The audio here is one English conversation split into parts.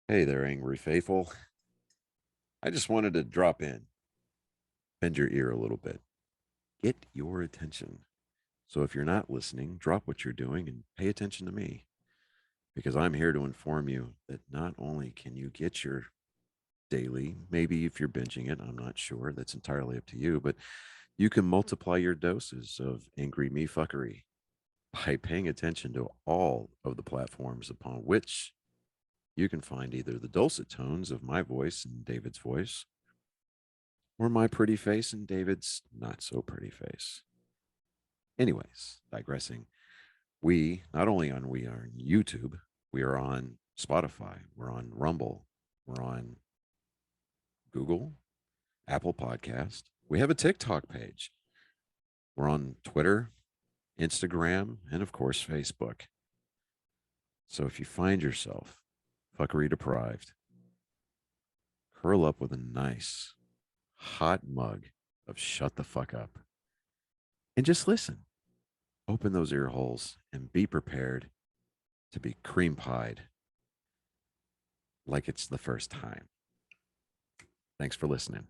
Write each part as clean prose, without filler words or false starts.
Hey there, angry faithful. I just wanted to drop in, bend your ear a little bit, get your attention. So if you're not listening, drop what you're doing and pay attention to me because I'm here to inform you that not only can you get your daily, maybe if you're binging it, I'm not sure, that's entirely up to you, but you can multiply your doses of angry me fuckery by paying attention to all of the platforms upon which you can find either the dulcet tones of my voice and David's voice or my pretty face and David's not so pretty face. Anyways, digressing, we not only on we are on YouTube, we are on Spotify, we're on Rumble, we're on Google, Apple Podcast. We have a TikTok page. We're on Twitter, Instagram, and of course Facebook. So if you find yourself fuckery deprived, curl up with a nice hot mug of shut the fuck up and just listen. Open those ear holes and be prepared to be cream pied like it's the first time. Thanks for listening.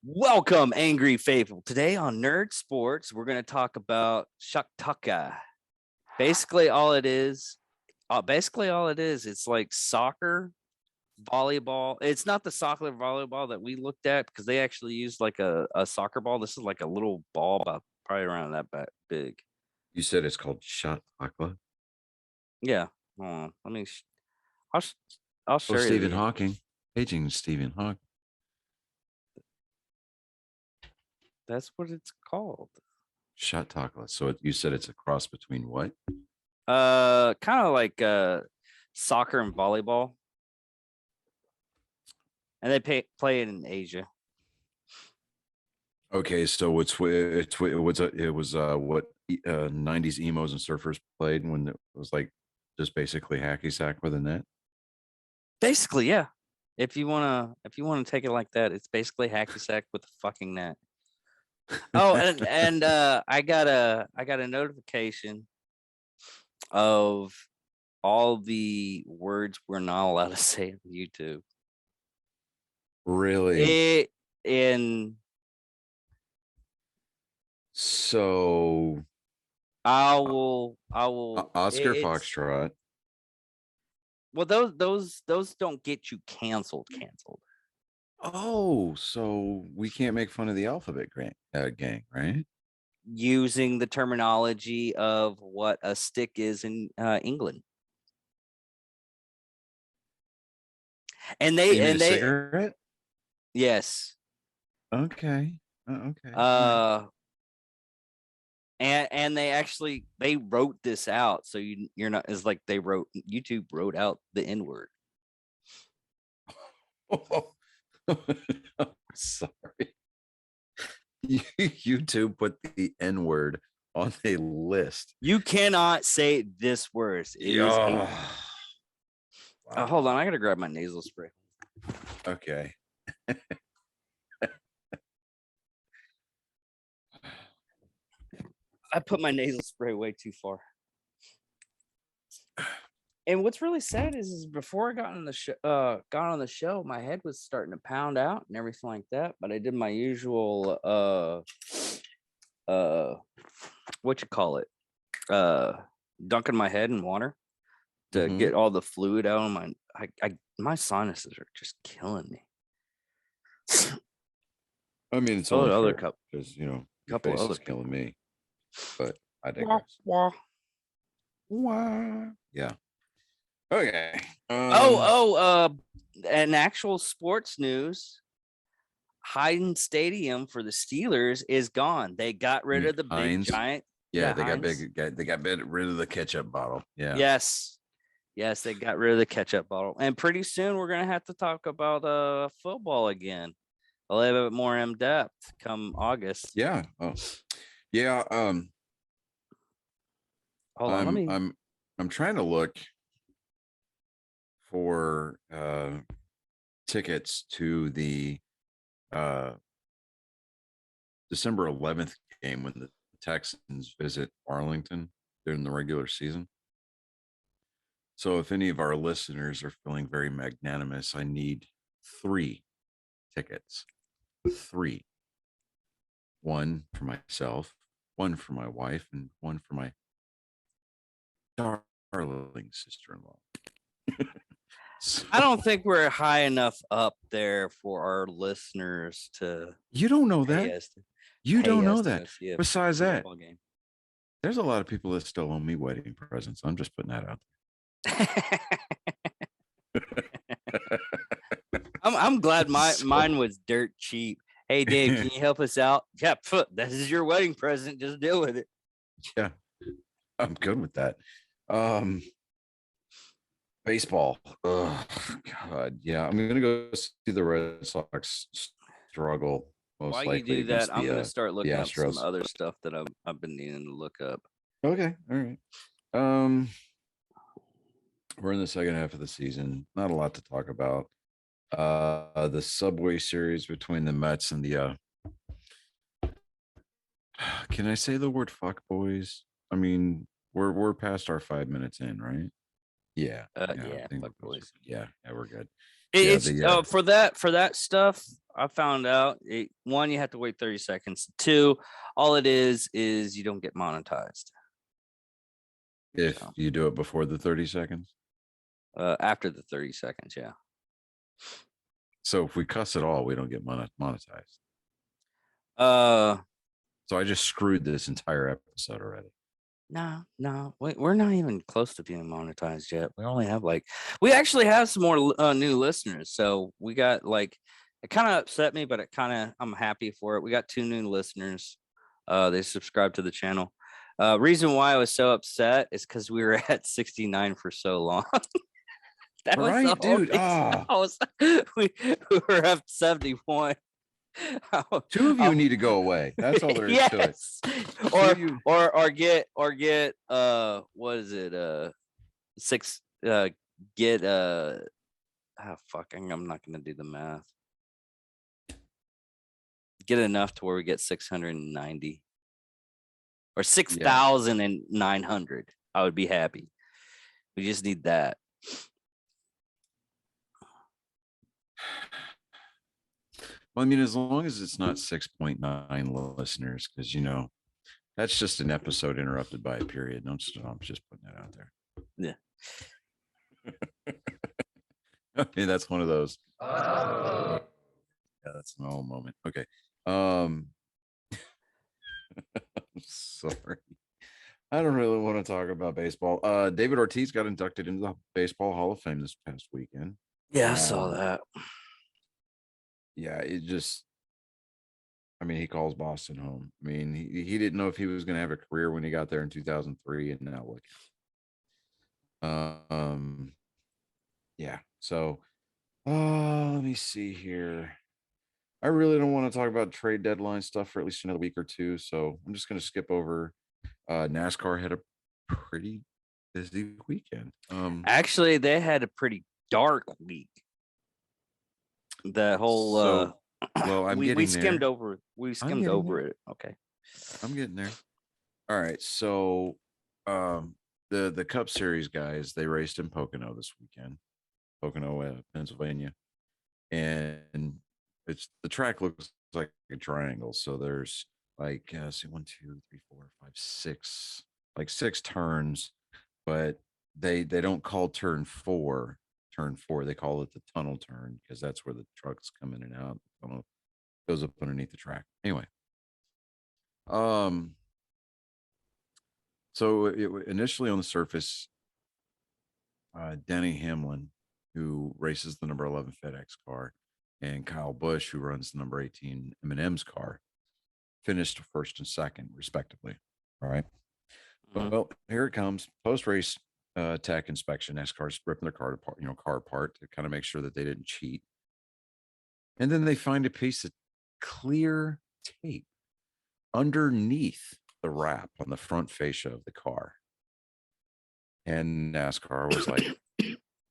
Welcome, Angry Faithful. Today on Nerd Sports, we're going to talk about Shaktaka. Basically, all it is, it's like soccer, volleyball. It's not the soccer volleyball that we looked at because they actually used like a soccer ball. This is like a little ball, about probably around that big. You said it's called Shot Aqua. Yeah. Hold on. I'll show you. Stephen Hawking. Paging Stephen Hawking. That's what it's called. Shot Takla. So you said it's a cross between what? Kind of like soccer and volleyball. And they play it in Asia. Okay, so it was what 90s emos and surfers played when it was like just basically hacky sack with a net. Basically, yeah. If you wanna take it like that, it's basically hacky sack with a fucking net. Oh, and I got a notification of all the words we're not allowed to say on YouTube. Really? So I will Oscar Foxtrot. Well, those don't get you canceled. Oh, so we can't make fun of the alphabet gang, right? Using the terminology of what a stick is in England. And they cigarette? Yes. Okay. Okay. And they wrote this out, so you're not, it's like YouTube wrote out the N-word. Sorry. YouTube put the N-word on a list. You cannot say this word. Wow. Hold on, I gotta grab my nasal spray. Okay. I put my nasal spray way too far. And what's really sad is before I got on the show, my head was starting to pound out and everything like that. But I did my usual what you call it, dunking my head in water to get all the fluid out of my sinuses are just killing me. I mean, it's only other cup because couple other killing me, but I digress. Yeah. Okay. And actual sports news. Heinz Stadium for the Steelers is gone. They got rid of the big giant. Yeah, they got rid of the ketchup bottle. Yeah. Yes, they got rid of the ketchup bottle. And pretty soon we're gonna have to talk about football again, a little bit more in depth come August. Yeah. Oh, yeah. Hold on. I'm trying to look for tickets to the December 11th game when the Texans visit Arlington during the regular season. So if any of our listeners are feeling very magnanimous, I need 3 tickets. 3. 1 for myself, 1 for my wife, and 1 for my darling sister-in-law. I don't think we're high enough up there for our listeners to You don't know pay that. us. You don't Pay us know to that. go see a Besides that, football game. there's a lot of people that still owe me wedding presents. I'm just putting that out there. I'm glad So- mine was dirt cheap. Hey Dave, can you help us out? Yeah, this is your wedding present. Just deal with it. Yeah, I'm good with that. Baseball. Oh God, yeah. I'm gonna go see the Red Sox struggle most While you likely do against that, I'm gonna start looking up some Astros. other stuff that I've been needing to look up. Okay, all right. We're in the second half of the season. Not a lot to talk about. The Subway Series between the Mets and the can I say the word fuck boys? I mean, we're past our 5 minutes in, right? Yeah. Yeah, I think fuck boys. yeah, we're good. Yeah, It's for that stuff. I found out one, you have to wait 30 seconds. 2, all it is you don't get monetized. if So, you do it before the 30 seconds. after the 30 seconds, yeah. So if we cuss at all, we don't get monetized. Uh, So I just screwed this entire episode already. no, we're not even close to being monetized yet. We only have we actually have some more new listeners. So we got it kind of upset me, but I'm happy for it. We got 2 new listeners. They subscribed to the channel. Reason why I was so upset is because we were at 69 for so long. That was Right, the whole dude. reason. We were up 71. 2 of you need to go away. That's all there is to it. Yes. Or get what is it? 6 get fuck, I'm not gonna do the math. Get enough to where we get 690 or 6,900. I would be happy. We just need that. Well, I mean, as long as it's not 6.9 listeners, because that's just an episode interrupted by a period. I'm just putting that out there. Yeah. Okay, that's one of those. Yeah, that's an old moment. Okay. I'm sorry. I don't really want to talk about baseball. David Ortiz got inducted into the Baseball Hall of Fame this past weekend. Yeah, I saw that. Yeah, I mean, he calls Boston home. I mean, he didn't know if he was going to have a career when he got there in 2003, and now look. Yeah. So, let me see here. I really don't want to talk about trade deadline stuff for at least another week or 2, so I'm just going to skip over. NASCAR had a pretty busy weekend. Actually, they had a pretty dark week. The whole well, I'm we getting skimmed there. over it. Okay. I'm getting there. All right. So the Cup Series guys, they raced in Pocono this weekend. Pocono, Pennsylvania. And the track looks like a triangle. So there's see 1, 2, 3, 4, 5, 6, 6 turns, but they don't call turn 4. They call it the tunnel turn because that's where the trucks come in and out. The tunnel goes up underneath the track. Anyway, so initially on the surface, Denny Hamlin, who races the number 11 FedEx car, and Kyle Busch, who runs the number 18 M&M's car, finished first and second, respectively. All right. Mhm. Well, here it comes. Post-race tech inspection. NASCAR's ripping their car apart to kind of make sure that they didn't cheat. And then they find a piece of clear tape underneath the wrap on the front fascia of the car. And NASCAR was like,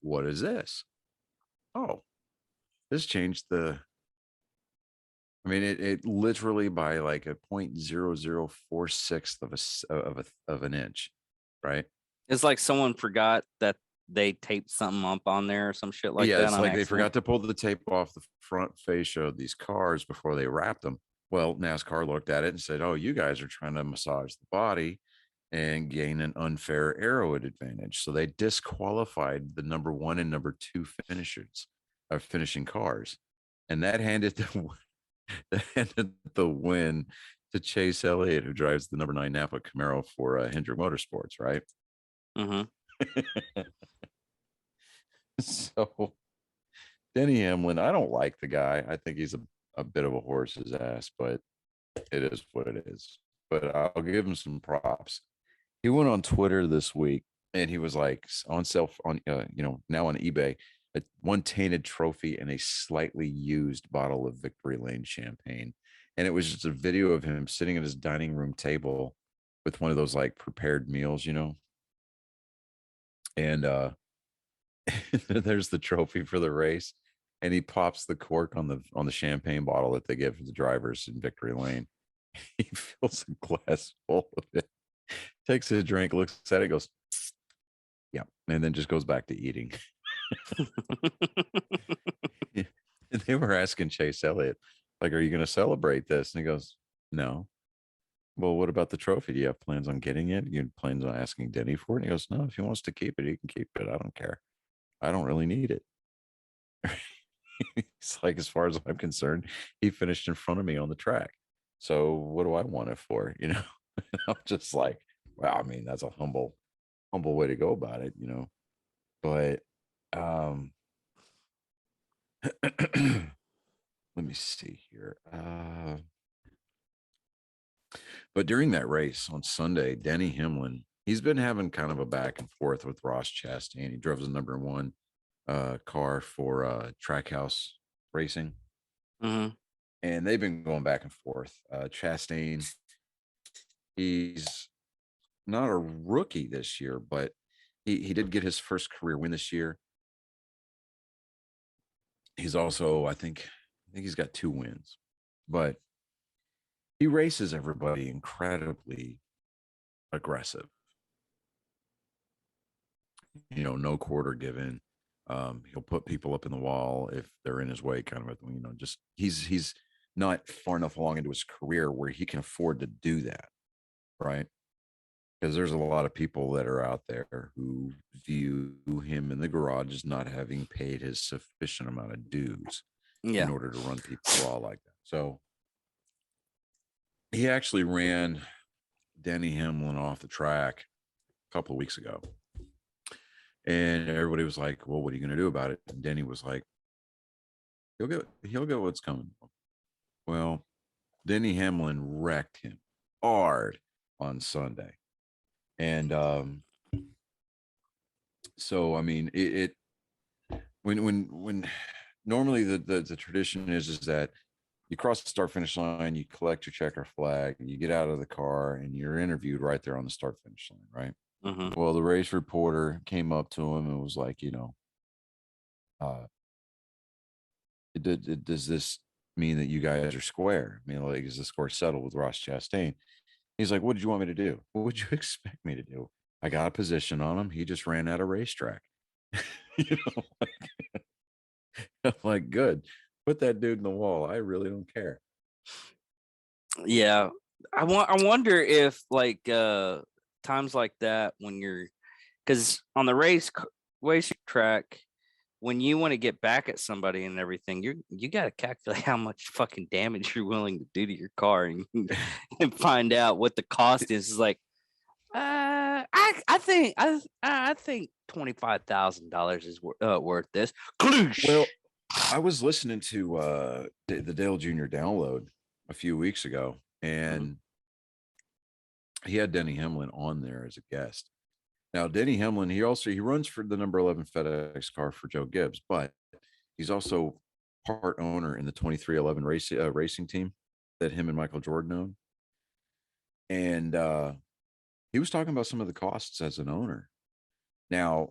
what is this? Oh, this changed I mean, it literally by like a 0.0046 of an inch, right? It's like someone forgot that they taped something up on there or some shit like Yeah, that it's on like they accident. forgot to pull the tape off the front fascia of these cars before they wrapped them. Well, NASCAR looked at it and said, "Oh, you guys are trying to massage the body and gain an unfair aero advantage." So they disqualified the number 1 and number 2 finishers of finishing cars. And that handed that handed the win to Chase Elliott, who drives the number 9 Napa Camaro for Hendrick Motorsports, right? Mm-hmm. So Denny Hamlin, I don't like the guy. I think he's a bit of a horse's ass, but it is what it is. But I'll give him some props. He went on Twitter this week and he was like on now on eBay, one tainted trophy and a slightly used bottle of Victory Lane champagne. And it was just a video of him sitting at his dining room table with one of those like prepared meals, and there's the trophy for the race, and he pops the cork on the champagne bottle that they give for the drivers in Victory Lane. He fills a glass full of it, takes a drink, looks at it, goes, "Yeah," and then just goes back to eating. And they were asking Chase Elliott, like, "Are you going to celebrate this?" And he goes, "No." Well, what about the trophy? Do you have plans on getting it? You plans on asking Denny for it? And he goes, "No, if he wants to keep it, he can keep it. I don't care. I don't really need it." He's like, "As far as I'm concerned, he finished in front of me on the track. So what do I want it for?" I'm just like, wow, I mean, that's a humble way to go about it. But um let me see here. But during that race on Sunday, Denny Hamlin, he's been having kind of a back and forth with Ross Chastain. He drove the number 1 car for Trackhouse Racing, Mm-hmm. and they've been going back and forth. Chastain, he's not a rookie this year, but he did get his first career win this year. He's also, I think he's got 2 wins, but he races everybody incredibly aggressive. No quarter given. He'll put people up in the wall if they're in his way, kind of a thing. Just he's not far enough along into his career where he can afford to do that, right? Because there's a lot of people that are out there who view him in the garage as not having paid his sufficient amount of dues in Yeah. order to run people raw like that. So he actually ran Denny Hamlin off the track a couple of weeks ago. And everybody was like, "Well, what are you going to do about it?" And Denny was like, he'll get what's coming. Well, Denny Hamlin wrecked him hard on Sunday. And so I mean it when normally the tradition is that you cross the start finish line, you collect your checker flag, and you get out of the car and you're interviewed right there on the start finish line, right? Mm-hmm. Well, the race reporter came up to him and was like, uh, does this mean that you guys are square? I mean, like, is the score settled with Ross Chastain? He's like, "What did you want me to do? What would you expect me to do? I got a position on him. He just ran out of racetrack." you know, I'm like, "Good. Put that dude in the wall. I really don't care." Yeah. I wonder if like times like that when you're because on the race track, when you want to get back at somebody and everything, you got to calculate how much fucking damage you're willing to do to your car and find out what the cost is. It's like, I think $25,000 is worth this. Well, I was listening to the Dale Jr. download a few weeks ago, and he had Denny Hamlin on there as a guest. Now, Denny Hamlin, he runs for the number 11 FedEx car for Joe Gibbs, but he's also part owner in the 2311 racing team that him and Michael Jordan own. And he was talking about some of the costs as an owner. Now,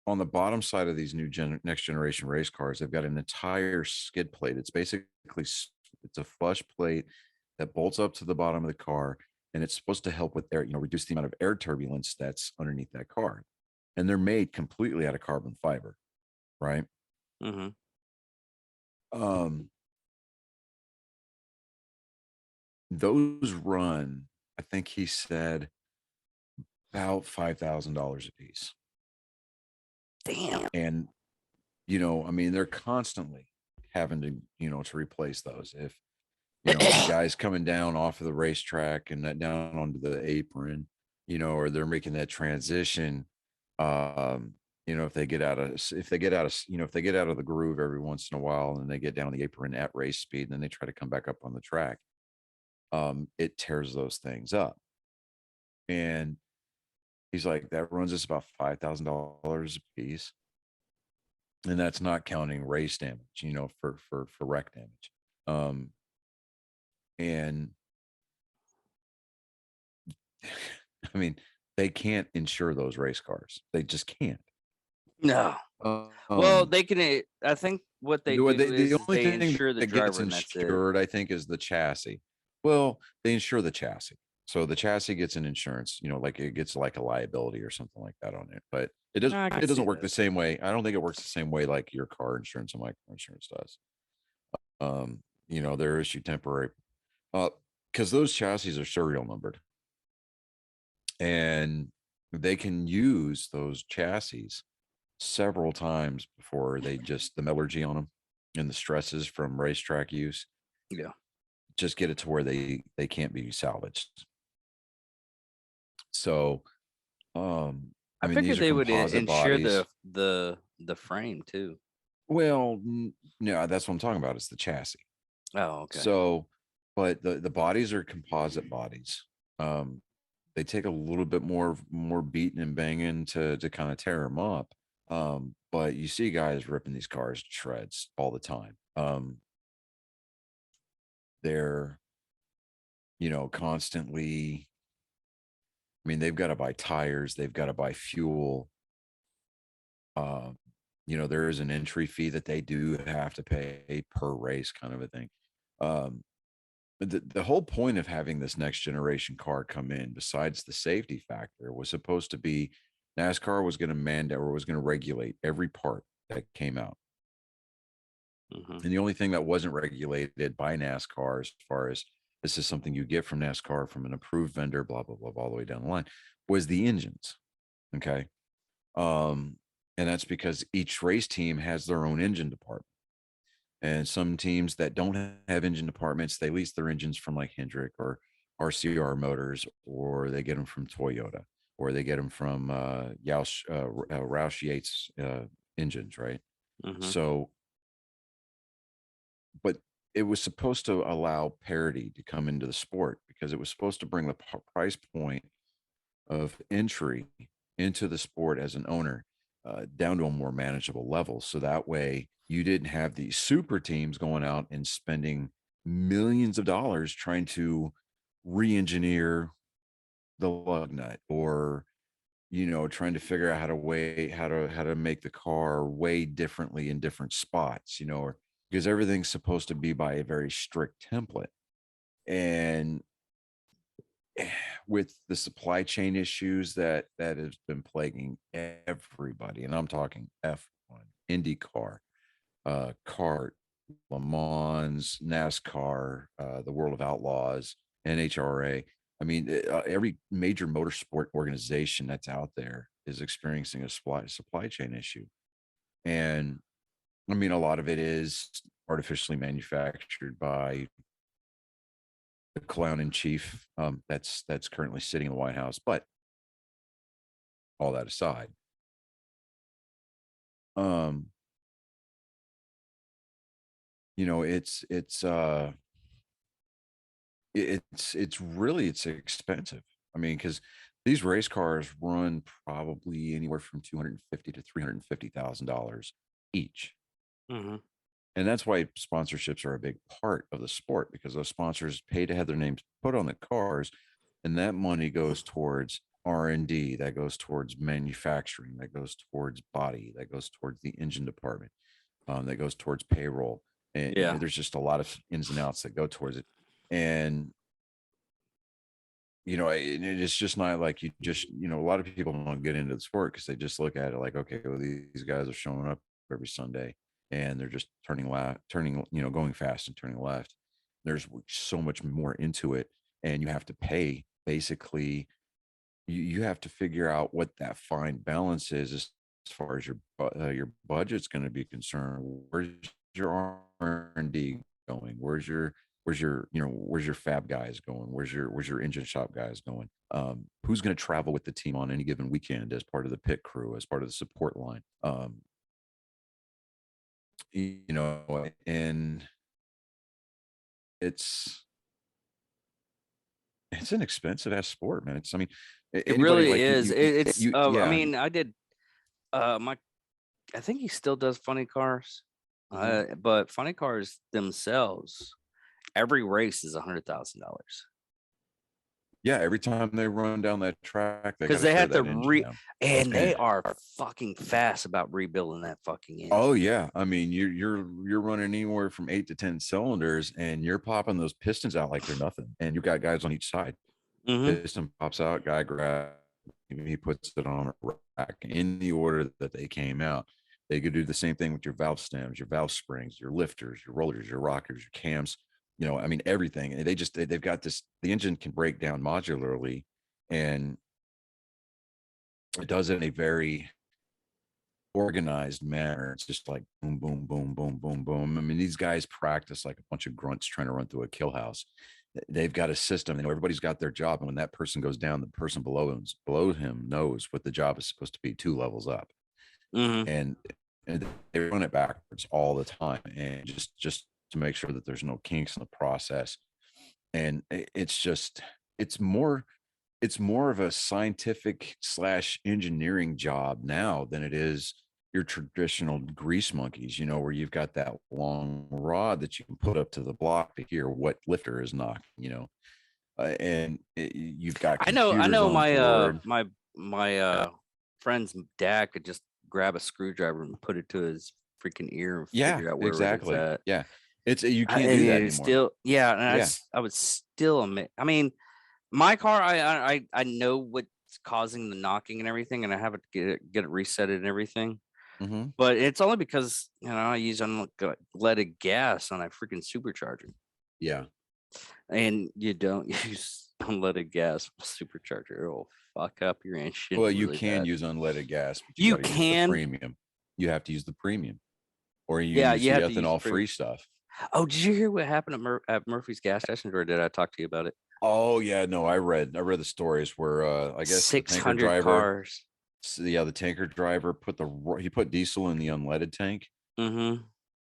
on the bottom side of these new next generation race cars, they've got an entire skid plate. It's basically it's a flush plate that bolts up to the bottom of the car, and it's supposed to help with air, reduce the amount of air turbulence that's underneath that car. and they're made completely out of carbon fiber, right? Mm-hmm. Those run, I think he said, about $5,000 a piece. Damn. And, I mean, they're constantly having to, to replace those. If, the guy's coming down off of the racetrack and that down onto the apron, or they're making that transition, if they get out of the groove every once in a while and they get down the apron at race speed and then they try to come back up on the track, it tears those things up. And he's like, that runs us about $5,000 a piece. And that's not counting race damage, for wreck damage. And I mean, they can't insure those race cars. They just can't. No. Well, they can. I think what they do is the only they thing insure the that gets driver, and that's it. insured, I think, is the chassis. Well, they insure the chassis. So the chassis gets an insurance, like it gets like a liability or something like that on it. But it I doesn't can it doesn't see work that. the same way. I don't think it works the same way like your car insurance and my car insurance does. They're issued temporary. Because those chassis are serial numbered. And they can use those chassis several times before the metallurgy on them and the stresses from racetrack use just get it to where they can't be salvaged. So I mean, figured these are they would composite insure bodies. the frame too. Well, no, that's what I'm talking about. It's the chassis. Oh, okay. So, but the bodies are composite bodies. They take a little bit more beating and banging to kind of tear them up. But you see guys ripping these cars to shreds all the time. They're, constantly, I mean, they've got to buy tires, they've got to buy fuel. There is an entry fee that they do have to pay per race, kind of a thing. The whole point of having this next generation car come in, besides the safety factor, was supposed to be NASCAR was going to mandate or was going to regulate every part that came out. Mm-hmm. And the only thing that wasn't regulated by NASCAR, as far as this is something you get from NASCAR from an approved vendor, blah, blah, blah, all the way down the line, was the engines. Okay. And that's because each race team has their own engine department. And some teams that don't have engine departments, they lease their engines from like Hendrick or RCR Motors, or they get them from Toyota, or they get them from Roush Yates engines, right? Mm-hmm. So, but it was supposed to allow parity to come into the sport because it was supposed to bring the price point of entry into the sport as an owner down to a more manageable level. So that way you didn't have these super teams going out and spending millions of dollars trying to re-engineer the lug nut, or trying to figure out how to make the car weigh differently in different spots, or because everything's supposed to be by a very strict template. And with the supply chain issues that has been plaguing everybody, and I'm talking F1, IndyCar, kart, Le Mans, NASCAR, the World of Outlaws, NHRA. I mean, every major motorsport organization that's out there is experiencing a supply chain issue. And I mean, a lot of it is artificially manufactured by the clown in chief that's currently sitting in the White House. But all that aside, it's expensive. I mean, because these race cars run probably anywhere from $250,000 to $350,000 each. Mm-hmm. And that's why sponsorships are a big part of the sport, because those sponsors pay to have their names put on the cars, and that money goes towards R&D, that goes towards manufacturing, that goes towards body, that goes towards the engine department, that goes towards payroll. And there's just a lot of ins and outs that go towards it. And it's just not like you just, a lot of people don't get into the sport because they just look at it like, okay, well, these guys are showing up every Sunday and they're just going fast and turning left. There's so much more into it, and you have to pay basically. You have to figure out what that fine balance is as far as your budget's going to be concerned. Where's your R&D going? Where's your fab guys going? Where's your engine shop guys going? Who's going to travel with the team on any given weekend as part of the pit crew, as part of the support line? And it's an expensive ass sport, man. I mean, It anybody really like is. It's I yeah. mean, I did I think he still does funny cars. But funny cars themselves, every race is $100,000 Yeah, every time they run down that track, they because got to they tear have to that engine down. and they are fucking fast about rebuilding that fucking engine. Oh yeah, I mean you're running anywhere from 8 to 10 cylinders, and you're popping those pistons out like they're nothing, and you got guys on each side. Mhm. Piston pops out, guy grabs, he puts it on a rack in the order that they came out. They could do the same thing with your valve stems, your valve springs, your lifters, your rollers, your rockers, your cams. I mean everything. And they've got this. The engine can break down modularly, and it does it in a very organized manner. It's just like boom, boom, boom, boom, boom, boom. I mean, these guys practice like a bunch of grunts trying to run through a kill house. They've got a system. They know everybody's got their job, and when that person goes down, the person below him knows what the job is supposed to be 2 levels up, Mhm. and they run it backwards all the time, and just to make sure that there's no kinks in the process. And it's more it's more of a scientific / engineering job now than it is your traditional grease monkeys, where you've got that long rod that you can put up to the block to hear what lifter is knocking. And you've got I computers know on board. my friend's dad could just grab a screwdriver and put it to his freaking ear and Yeah, figure out where it's exactly. at. Yeah, you I, can't do that and it's anymore. still, yeah, and Yeah. I would still admit. I mean, my car, I know what's causing the knocking and everything, and I have to get it reset and everything. Mm-hmm. But it's only because I use unleaded gas on a freaking supercharger, Yeah. and you don't use unleaded gas supercharger. It'll fuck up your engine. Well, you really can bad. use unleaded gas, but You got to use the can, premium. You have to use the premium, or you yeah, use you the have to use ethanol free stuff. Oh, did you hear what happened at Murphy's gas station, or did I talk to you about it? Oh yeah, no, I read the stories where I guess the tanker 600 driver, cars. the tanker driver he put diesel in the unleaded tank, Mm-hmm.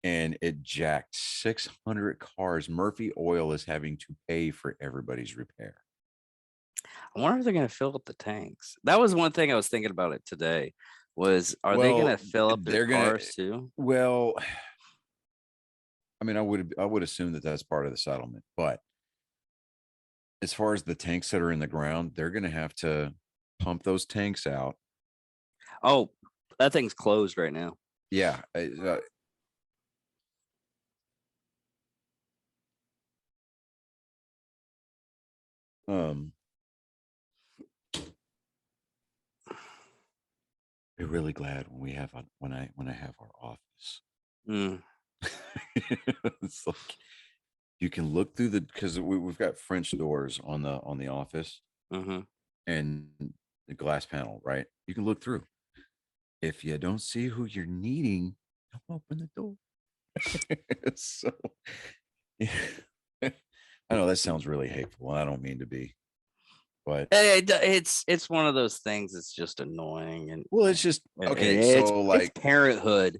and it jacked 600 cars. Murphy Oil is having to pay for everybody's repair. I wonder if they're going to fill up the tanks. That was one thing I was thinking about it today. Are they going to fill up their cars too? Well, I mean, I would assume that that's part of the settlement, but as far as the tanks that are in the ground, they're going to have to pump those tanks out. Oh, that thing's closed right now. Yeah. Be really glad when we have when I have our office. Mm. It's like you can look through because we've got French doors on the office, Mm-hmm. and the glass panel, right? You can look through. If you don't see who you're needing, don't open the door. So I know that sounds really hateful. I don't mean to be, but It's one of those things. It's just annoying, and well, it's just okay. It's like parenthood.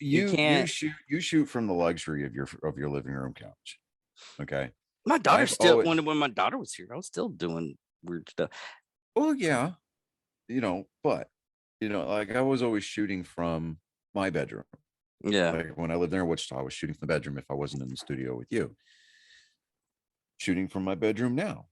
you can't. shoot from the luxury of your living room couch. Okay. My daughter still when my daughter was here, I was still doing weird stuff. Oh yeah, but like I was always shooting from my bedroom. Yeah. Like when I lived there in Wichita, I was shooting from the bedroom if I wasn't in the studio with you. Shooting from my bedroom now.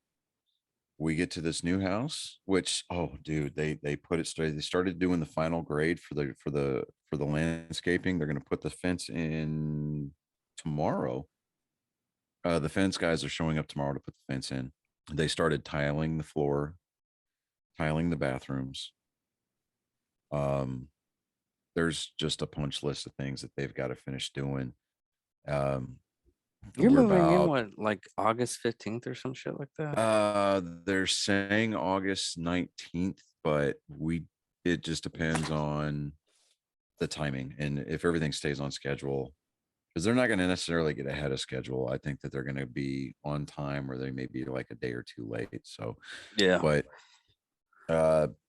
We get to this new house, which dude, they put it straight. They started doing the final grade for the landscaping. They're gonna put the fence in tomorrow. The fence guys are showing up tomorrow to put the fence in. They started tiling the floor, tiling the bathrooms. Um, there's just a punch list of things that they've got to finish doing. Um, You're we're moving in about what, like August 15th or some shit like that? they're saying August 19th, but it just depends on the timing and if everything stays on schedule. Because they're not going to necessarily get ahead of schedule. I think that they're going to be on time, or they may be like a day or two late. So, Yeah. but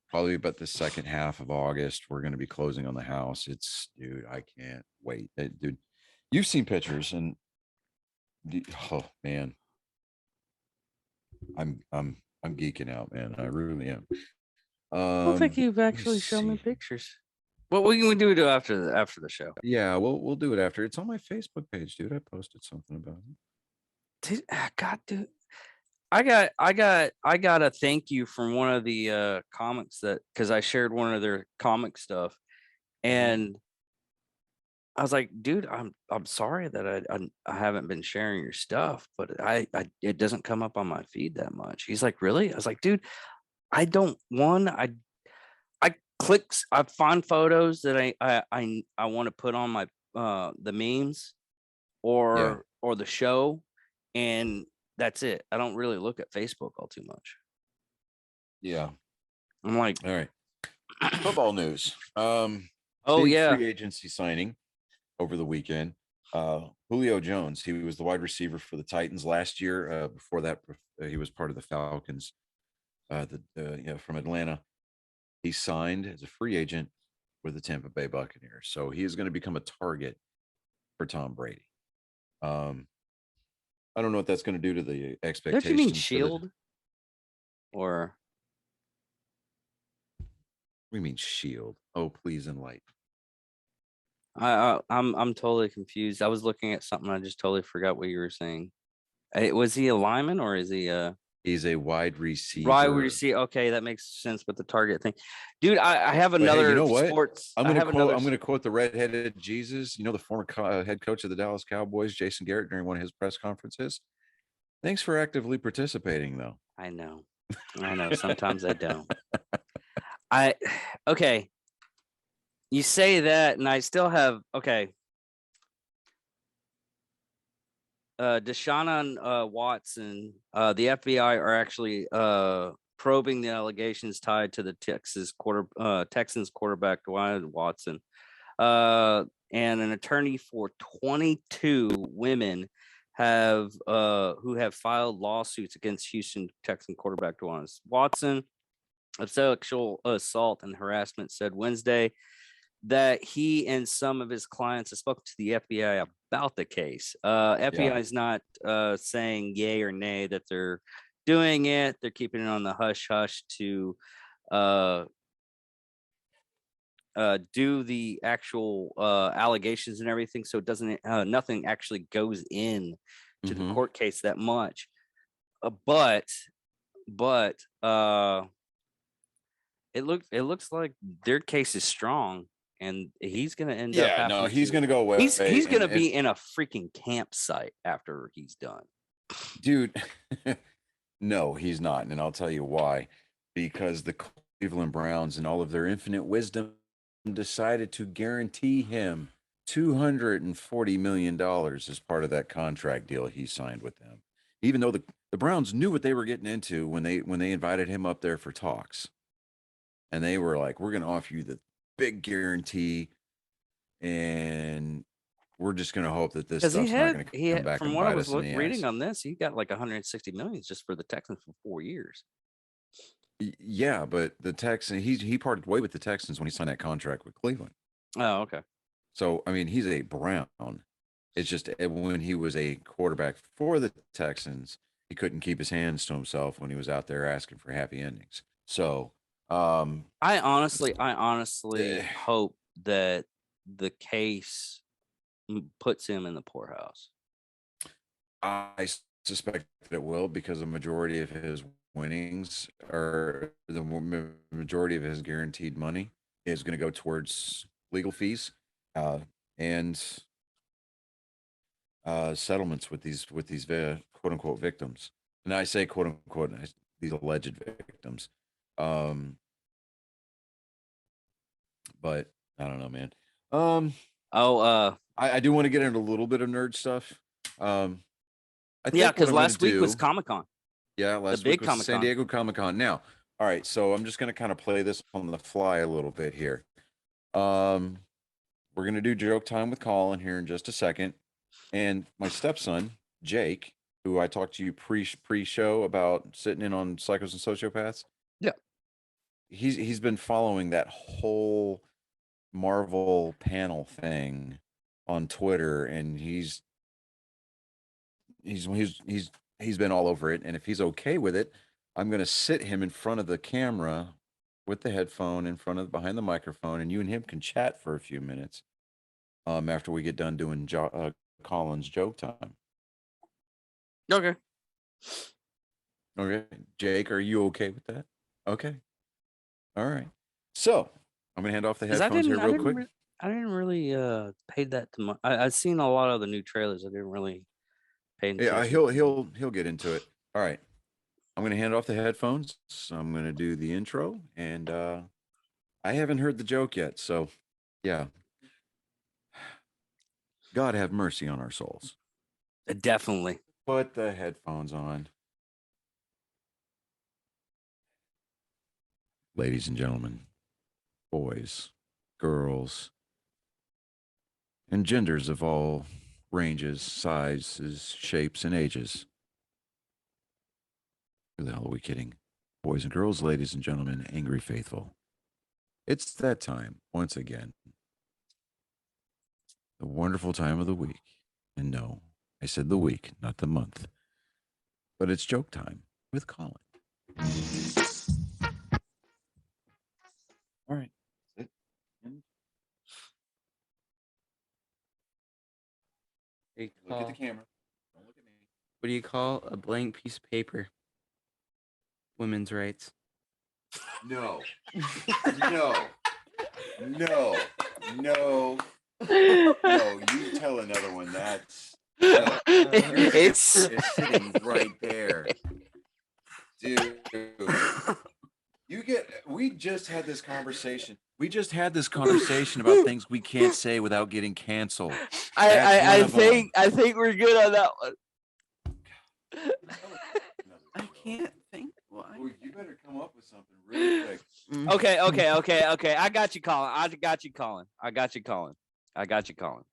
probably about the second half of August, we're going to be closing on the house. It's dude, I can't wait. Dude, you've seen pictures, and oh man, I'm geeking out, man. I really am. I don't think you've Let me actually shown me see. pictures. What can we do after the show? Yeah, we'll do it after. It's on my Facebook page, dude. I posted something about it. God, dude. I got a thank you from one of the comics that because I shared one of their comic stuff, and I was like, dude, I'm sorry that I haven't been sharing your stuff, but I it doesn't come up on my feed that much. He's like, really? I was like, dude, I don't one I clicks I find photos that I want to put on my the memes Yeah, or the show, and that's it. I don't really look at Facebook all too much. yeah. I'm like, All right. Football news. oh Big yeah, free agency signing over the weekend. Julio Jones, he was the wide receiver for the Titans last year. Before that, he was part of the Falcons. From Atlanta, he signed as a free agent with the Tampa Bay Buccaneers. So he is going to become a target for Tom Brady. Um, I don't know what that's going to do to the don't you mean expectations for the. Shield or We mean Shield. Oh, please enlighten. I'm totally confused. I was looking at something. I just totally forgot what you were saying. Was he a lineman or is he a He's a wide right? Where you receiver. see, okay, that makes sense with the target thing, dude. I have But hey, you another know what? sports. I have another. I'm going to quote the redheaded Jesus. You know, the former head coach of the Dallas Cowboys, Jason Garrett, during one of his press conferences. Thanks for actively participating, though. I know, I know. Sometimes I don't. I okay. You say that, and I still have okay. Deshaun Watson, the FBI are actually probing the allegations tied to the Texans quarterback Deshaun Watson. And an attorney for 22 women have who have filed lawsuits against Houston Texan quarterback Deshaun Watson of sexual assault and harassment, said Wednesday that he and some of his clients have spoken to the FBI about the case. FBI Yeah. is not saying yay or nay that they're doing it. They're keeping it on the hush hush to uh, do the actual allegations and everything, so it doesn't nothing actually goes in to the court case that much. But it looks like their case is strong, and he's gonna end up Yeah, no, having he's to. going to go away. He's gonna And be in a freaking campsite after he's done. dude, no, he's not. And I'll tell you why. Because the Cleveland Browns, in all of their infinite wisdom, decided to guarantee him $240 million as part of that contract deal he signed with them. Even though the Browns knew what they were getting into when they invited him up there for talks. And they were like, we're going to offer you the big guarantee, and we're just going to hope that this Because stuff's not going to he come had, back from and what I bite was us in the reading ass. on this, he got like 160 million just for the Texans for 4 years. Yeah, but the Texans, he parted way with the Texans when he signed that contract with Cleveland. Oh, okay. So I mean, he's a Brown. It's just when he was a quarterback for the Texans, he couldn't keep his hands to himself when he was out there asking for happy endings. So I honestly eh, hope that the case puts him in the poorhouse. I suspect that it will, because the majority of his winnings, or the majority of his guaranteed money, is going to go towards legal fees and settlements with these quote unquote victims. And I say quote unquote these alleged victims. But I don't know, man. Oh, I do want to get into a little bit of nerd stuff. I yeah, think what because I'm gonna last week was do- Comic Con, Yeah, the last big week was Comic San Con. Diego Comic-Con. Now, all right, so I'm just gonna kind of play this on the fly a little bit here. Um, we're gonna do joke time with Colin here in just a second. And my stepson, Jake, who I talked to you pre-show about sitting in on Psychos and Sociopaths. Yeah. He's been following that whole Marvel panel thing on Twitter, and he's been all over it. And if he's okay with it, I'm gonna sit him in front of the camera with the headphone in front of behind the microphone, and you and him can chat for a few minutes. After we get done doing Colin's joke time. Okay. Okay, Jake, are you okay with that? Okay. All right. So I'm gonna hand off the 'Cause headphones here real quick. I didn't really pay that to much. I've seen a lot of the new trailers. I didn't really pay attention. Yeah, he'll get into it. All right. I'm gonna hand off the headphones. I'm gonna do the intro, and I haven't heard the joke yet, so yeah. God have mercy on our souls. Definitely. Put the headphones on. Ladies and gentlemen, boys, girls, and genders of all ranges, sizes, shapes, and ages. Who the hell are we kidding? Boys and girls, ladies and gentlemen, angry faithful. It's that time once again. The wonderful time of the week. And no, I said the week, not the month. But it's joke time with Colin. All right. Sit. Hey, Look at the Paul, camera. Don't look at me. what do you call a blank piece of paper? Women's rights. No. No. No. No. No. You tell another one. That's It's it's sitting right there. Dude. We just had this conversation. We just had this conversation about things we can't say without getting canceled. I think we're good on that one. I can't think. Why? Well, you better come up with something really quick. Okay. I got you, Colin. I got you, Colin.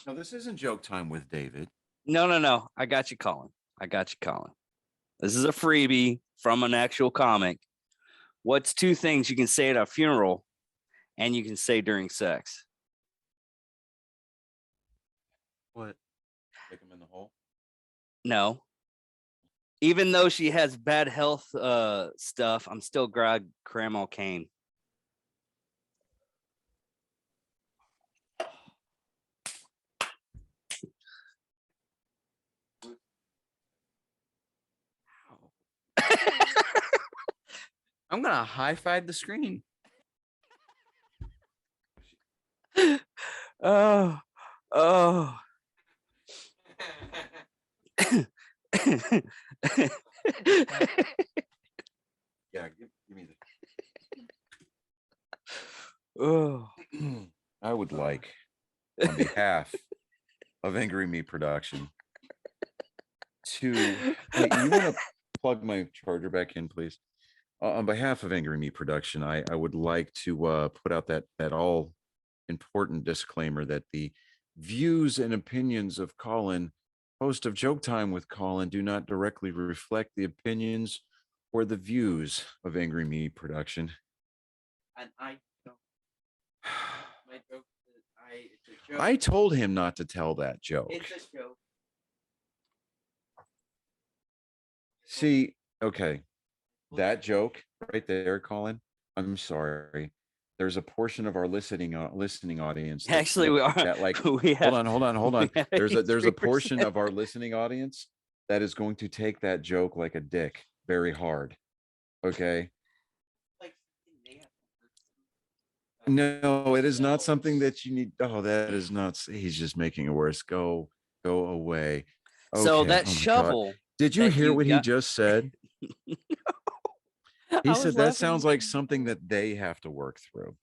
No, this isn't joke time with David. No. I got you, Colin. This is a freebie from an actual comic. What's two things you can say at a funeral and you can say during sex? What? Stick him in the hole. No. Even though she has bad health stuff, I'm still Grandma Kane. I'm gonna high five the screen. Oh. Yeah, give me Oh. I would like, on behalf of Angry Me Production, to hey, you want to plug my charger back in, please? On behalf of Angry Me Production, I would like to put out that all important disclaimer that the views and opinions of Colin, host of Joke Time with Colin, do not directly reflect the opinions or the views of Angry Me Production. And I don't. My joke. It's a joke. I told him not to tell that joke. It's a joke. See, okay, that joke right there, Colin. I'm sorry. There's a portion of our listening audience. Actually, we are. That like, we have, hold on. we have There's a 83%. portion of our listening audience that is going to take that joke like a dick very hard. Okay. No, it is not something that you need. Oh, that is not. He's just making it worse. Go away. So Okay, that oh my God. shovel Did you that hear you what he got. just said? I He was said that laughing sounds like something that they have to work through.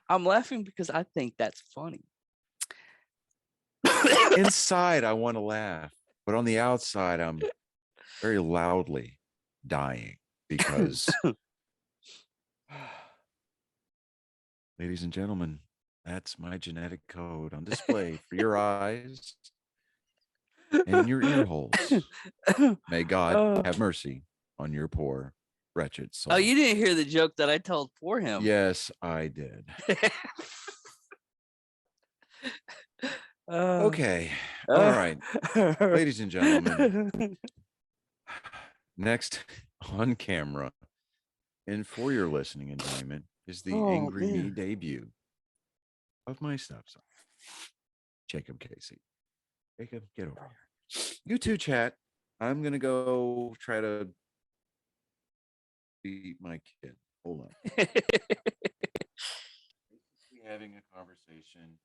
I'm laughing because I think that's funny. Inside, I want to laugh, but on the outside, I'm very loudly dying because, ladies and gentlemen, that's my genetic code on display for your eyes and your ear holes. May God Oh, have mercy on your poor, wretched soul. oh, you didn't hear the joke that I told for him. Yes, I did. Uh, Okay. All right. Ladies and gentlemen, next on camera and for your listening enjoyment is the Oh, Angry Me man. debut of my stepson, Jacob Casey. Jacob, get over here. You two chat. I'm going to go try to beat my kid. Hold on. We having a conversation.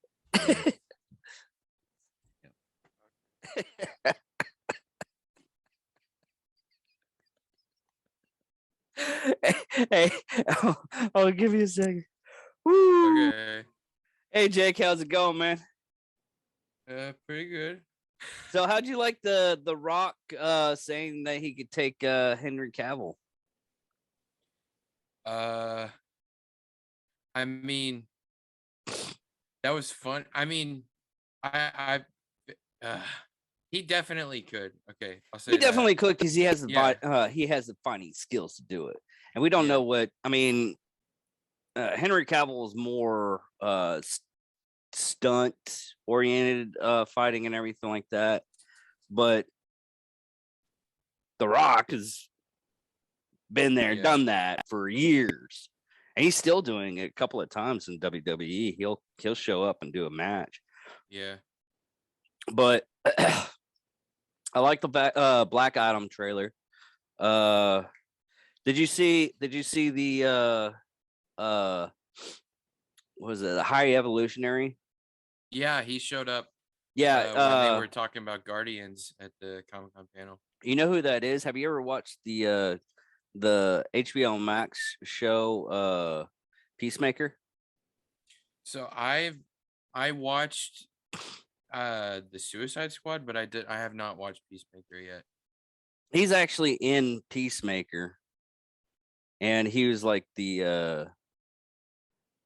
Hey, I'll give you a second. Woo. Okay. Hey, Jake, how's it going, man? Pretty good. So, how'd you like the Rock saying that he could take Henry Cavill? I mean, that was fun. I mean, he definitely could. Okay, I'll say He that. definitely could because he has the Yeah. he has the fighting skills to do it, and we don't Yeah. know what. I mean, Henry Cavill is more stunt oriented fighting and everything like that, but The Rock has been there, Yeah. done that for years, and he's still doing it a couple of times in WWE. He'll show up and do a match, Yeah. but I like the Black Adam trailer. Did you see the what was it, the High Evolutionary? Yeah. He showed up Yeah, when they were talking about Guardians at the Comic-Con panel. you know who that is? Have you ever watched the HBO Max show Peacemaker? So I watched the Suicide Squad, but I have not watched Peacemaker yet. He's actually in Peacemaker, and he was like the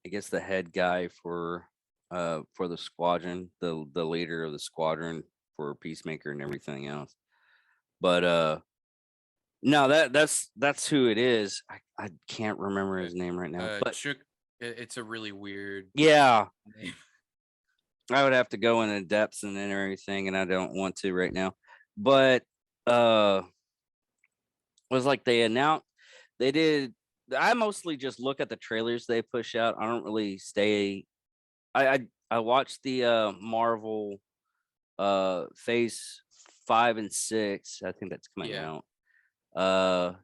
I guess the head guy for the squadron, the leader of the squadron for Peacemaker and everything else. But no, that's who it is. I can't remember his name right now. But Chuck, it's a really weird yeah, name. I would have to go into depths and everything, and I don't want to right now. But was like they announced they did. I mostly just look at the trailers they push out. I don't really stay. I watched the Marvel phase 5 and 6. I think that's coming Yeah. out.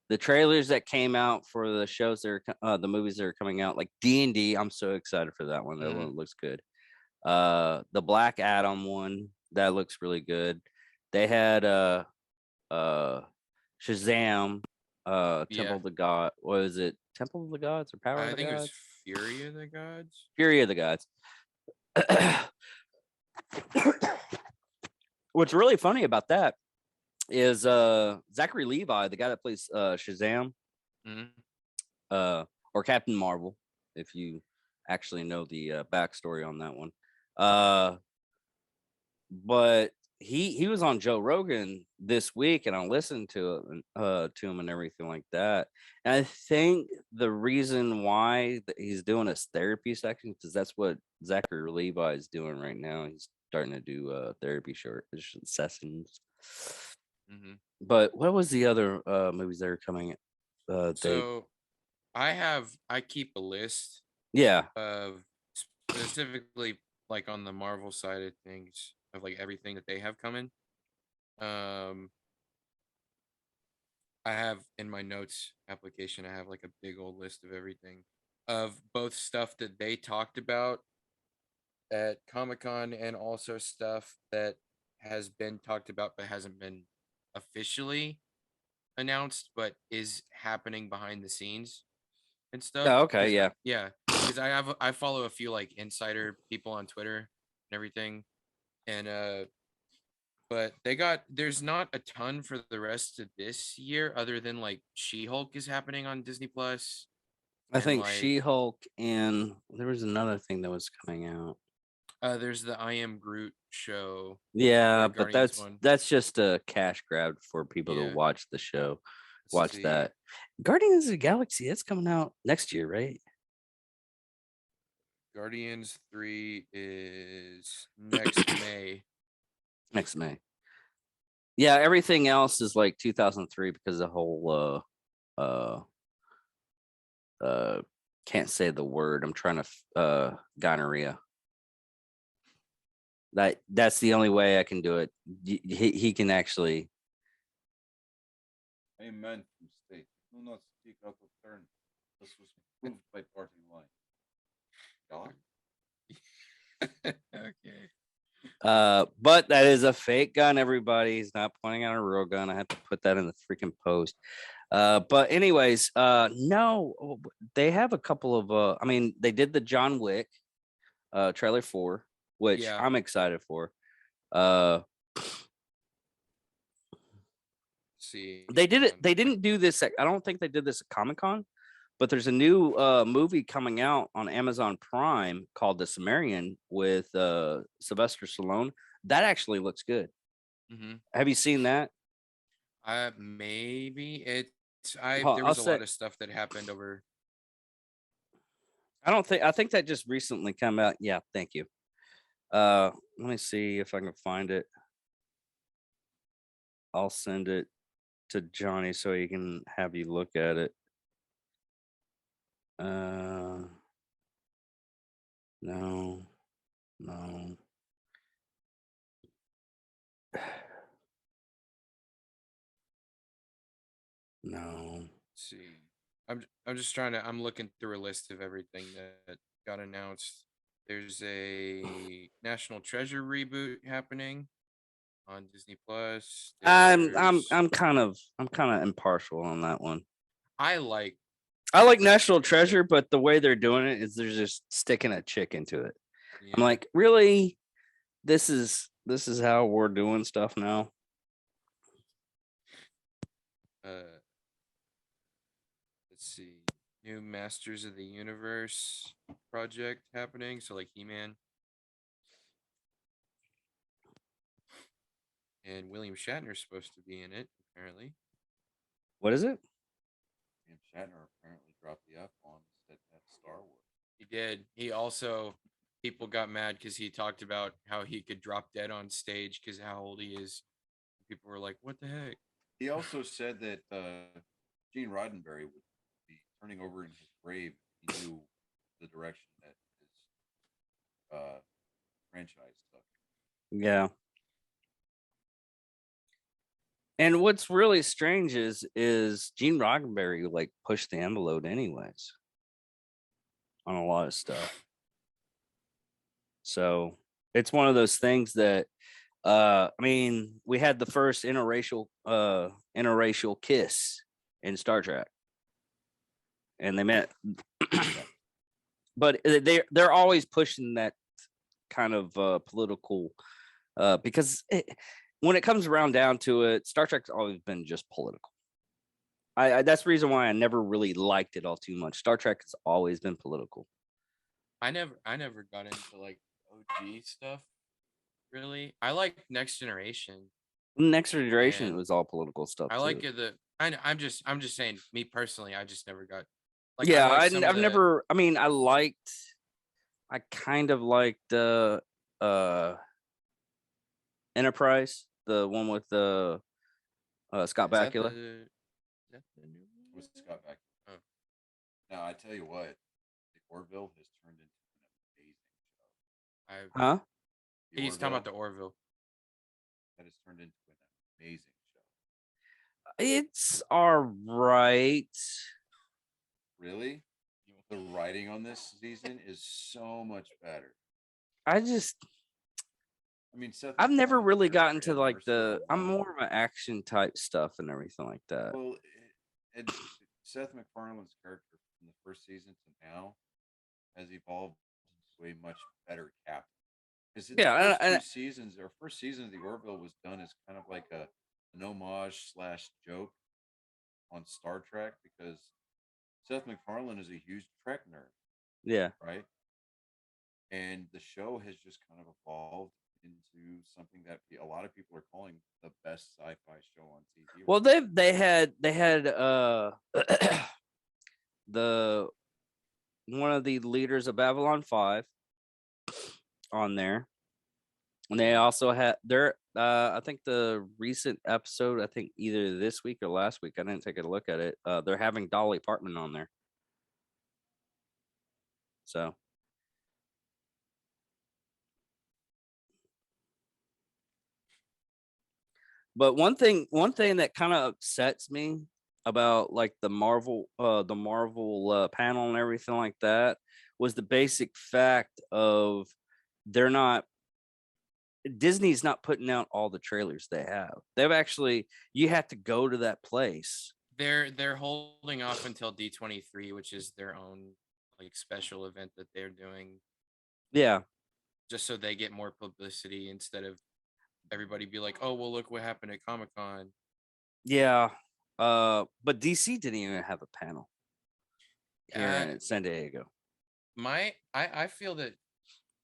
The trailers that came out for the shows that are the movies that are coming out, like D&D, I'm so excited for that one. That one looks good. The Black Adam one, that looks really good. They had Shazam, Temple Yeah. of the God. What is it? Temple of the Gods or Power of I the think it was Gods? Fury of the Gods. Fury of the Gods. What's really funny about that is Zachary Levi, the guy that plays Shazam, Mhm. or Captain Marvel, if you actually know the backstory on that one. But he was on Joe Rogan this week, and I listened to him and everything like that. And I think the reason why he's doing his therapy section, because that's what Zachary Levi is doing right now. He's starting to do therapy short sessions. Mhm. But what was the other movies that are coming? So I keep a list Yeah, of specifically like on the Marvel side of things of like everything that they have coming. I have in my notes application, I have like a big old list of everything of both stuff that they talked about at Comic-Con, and also stuff that has been talked about but hasn't been officially announced, but is happening behind the scenes and stuff. Oh, okay, 'Cause yeah. yeah, because I follow a few like insider people on Twitter and everything, and but there's not a ton for the rest of this year other than like She-Hulk is happening on Disney Plus, I and think like She-Hulk and there was another thing that was coming out. there's the I Am Groot show. Yeah, but Guardians one. that's just a cash grab for people to Yeah. watch the show, Let's watch see. that. Guardians of the Galaxy, that's coming out next year, right? Guardians 3 is next May. Next May. Yeah, everything else is like 2003 because the whole can't say the word. I'm trying to gonorrhea. That's the only way I can do it. He can actually. Amen from state. Do not speak out of turn. This was proved by party line. God. Okay. But that is a fake gun, everybody. He's not pointing out a real gun. I have to put that in the freaking post. But anyways, no, they have a couple of I mean, they did the John Wick trailer 4, which Yeah. I'm excited for. See. They did it, they didn't do this I don't think they did this at Comic-Con, but there's a new movie coming out on Amazon Prime called The Sumerian with Sylvester Stallone. That actually looks good. Mm-hmm. Have you seen that? Maybe it's Well, there I'll was a say- lot of stuff that happened over. I think that just recently came out. Yeah, thank you. Let me see if I can find it. I'll send it to Johnny so he can have you look at it. No. No. Let's see. I'm just trying to I'm looking through a list of everything that got announced. There's a National Treasure reboot happening on Disney Plus. I'm There's- kind of impartial on that one. I like I like National Treasure, but the way they're doing it is they're just sticking a chick into it. I'm yeah, like, really? This is how we're doing stuff now. let's see. New Masters of the Universe project happening. So like He-Man. And William Shatner's supposed to be in it, apparently. What is it? And Shatner apparently dropped the F bomb instead of Star Wars. He did. He also people got mad because he talked about how he could drop dead on stage because how old he is. People were like, "What the heck?" He also said that Gene Roddenberry would be turning over in his grave if he knew the direction that his franchise took. Yeah. And what's really strange is Gene Roddenberry like pushed the envelope anyways on a lot of stuff. So it's one of those things that I mean, we had the first interracial kiss in Star Trek. And they met but they're always pushing that kind of political because when it comes around down to it, Star Trek's always been just political. I that's the reason why I never really liked it all too much. Star Trek has always been political. I never got into like OG stuff. Really, I like Next Generation. Next Generation And was all political stuff. I too. like it. I'm just saying. Me personally, I just never got. Like, Yeah, I like some of I've the- never. I mean, I kind of liked the Enterprise, the one with the Scott Is that Bakula. the- is that the new one? With Scott Bakula. Oh. Now I tell you what, the Orville has turned into an amazing show. Huh? The He's talking about the Orville Orville. that has turned into an amazing show. It's all right. Really? The writing on this season is so much better. I just I mean, Seth I've never MacFarlane's really character gotten to had like more the. so I'm evolved. more of an action type stuff and everything like that. Well, Seth MacFarlane's character from the first season to now has evolved into a much better captain. Because the Yeah, first two and seasons, or first season of the Orville was done as kind of like an homage slash joke on Star Trek because Seth MacFarlane is a huge Trek nerd, yeah. right? And the show has just kind of evolved into something that a lot of people are calling the best sci-fi show on TV. Well, they had the one of the leaders of Babylon 5 on there. And they also had their I think the recent episode, I think either this week or last week, I didn't take a look at it. They're having Dolly Parton on there. So but one thing that kind of upsets me about like the Marvel panel and everything like that was the basic fact of they're not Disney's not putting out all the trailers they have. They've actually you have to go to that place. They're holding off until D23, which is their own like special event that they're doing, Yeah. just so they get more publicity instead of everybody be like, oh well, look what happened at Comic-Con. Yeah. But DC didn't even have a panel here Uh, in San Diego. I feel that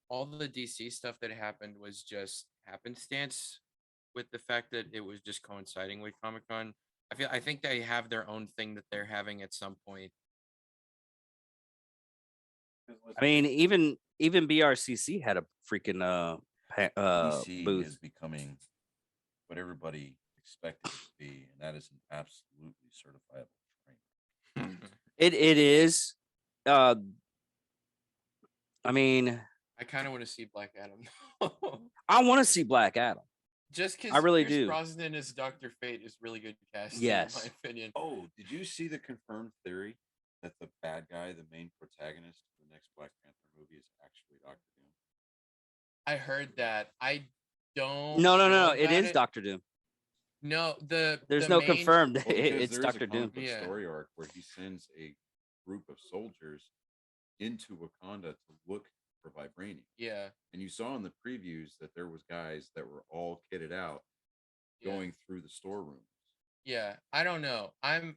all the DC stuff that happened was just happenstance with the fact that it was just coinciding with Comic-Con. I think they have their own thing that they're having at some point. I mean, even BRCC had a freaking DC booth. is becoming what everybody expected it to be, and that is an absolutely certifiable train. It is. I mean, I kind of want to see Black Adam. I want to see Black Adam. Just because I really Pierce do. Brosnan as Dr. Fate is really good casting, Yes. in my opinion. Oh, did you see the confirmed theory that the bad guy, the main protagonist of the next Black Panther movie, is actually Doctor Doom? I heard that. I don't. No. know It about is Doctor Doom. No, there's There's no confirmed. Well, because It's there is a Doctor Doom. comic book Yeah. story arc where he sends a group of soldiers into Wakanda to look for vibranium. Yeah. And you saw in the previews that there was guys that were all kitted out Yeah. going through the storerooms. Yeah, I don't know. I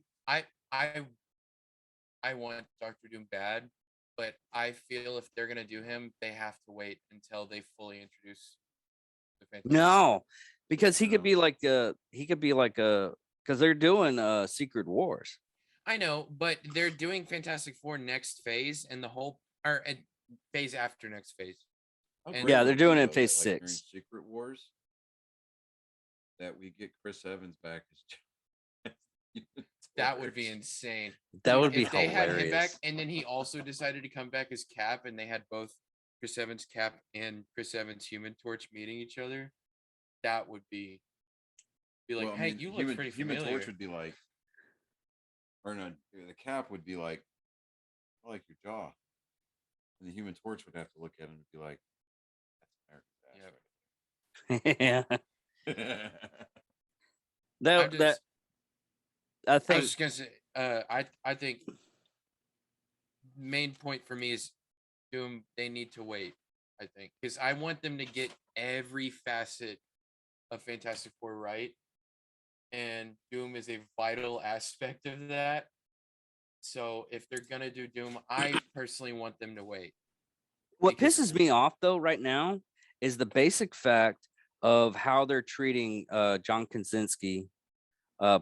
want Doctor Doom bad, but I feel if they're gonna do him, they have to wait until they fully introduce the Fantastic Four. No, because he could No. be like because they're doing Secret Wars. I know, but they're doing Fantastic Four next phase, and the whole or phase after next phase. How And- great Yeah, would they're it doing be, it in though, phase that, like, during 6. Secret Wars, that we get Chris Evans back as That would be insane. That Dude, would be if they had him back, hilarious. and then he also decided to come back as Cap, and they had both Chris Evans Cap and Chris Evans Human Torch meeting each other. That would be like, Well, I hey, mean, you look Human, pretty Human familiar. Torch would be like, or no, the Cap would be like, I like your jaw, and the Human Torch would have to look at him and be like, that's America's Yeah, ass. that I'm that just- I I think was just gonna say, I think main point for me is Doom. They need to wait. I think because I want them to get every facet of Fantastic Four right, and Doom is a vital aspect of that. So if they're gonna do Doom, I personally want them to wait. what because- pisses me off though right now is the basic fact of how they're treating John Krasinski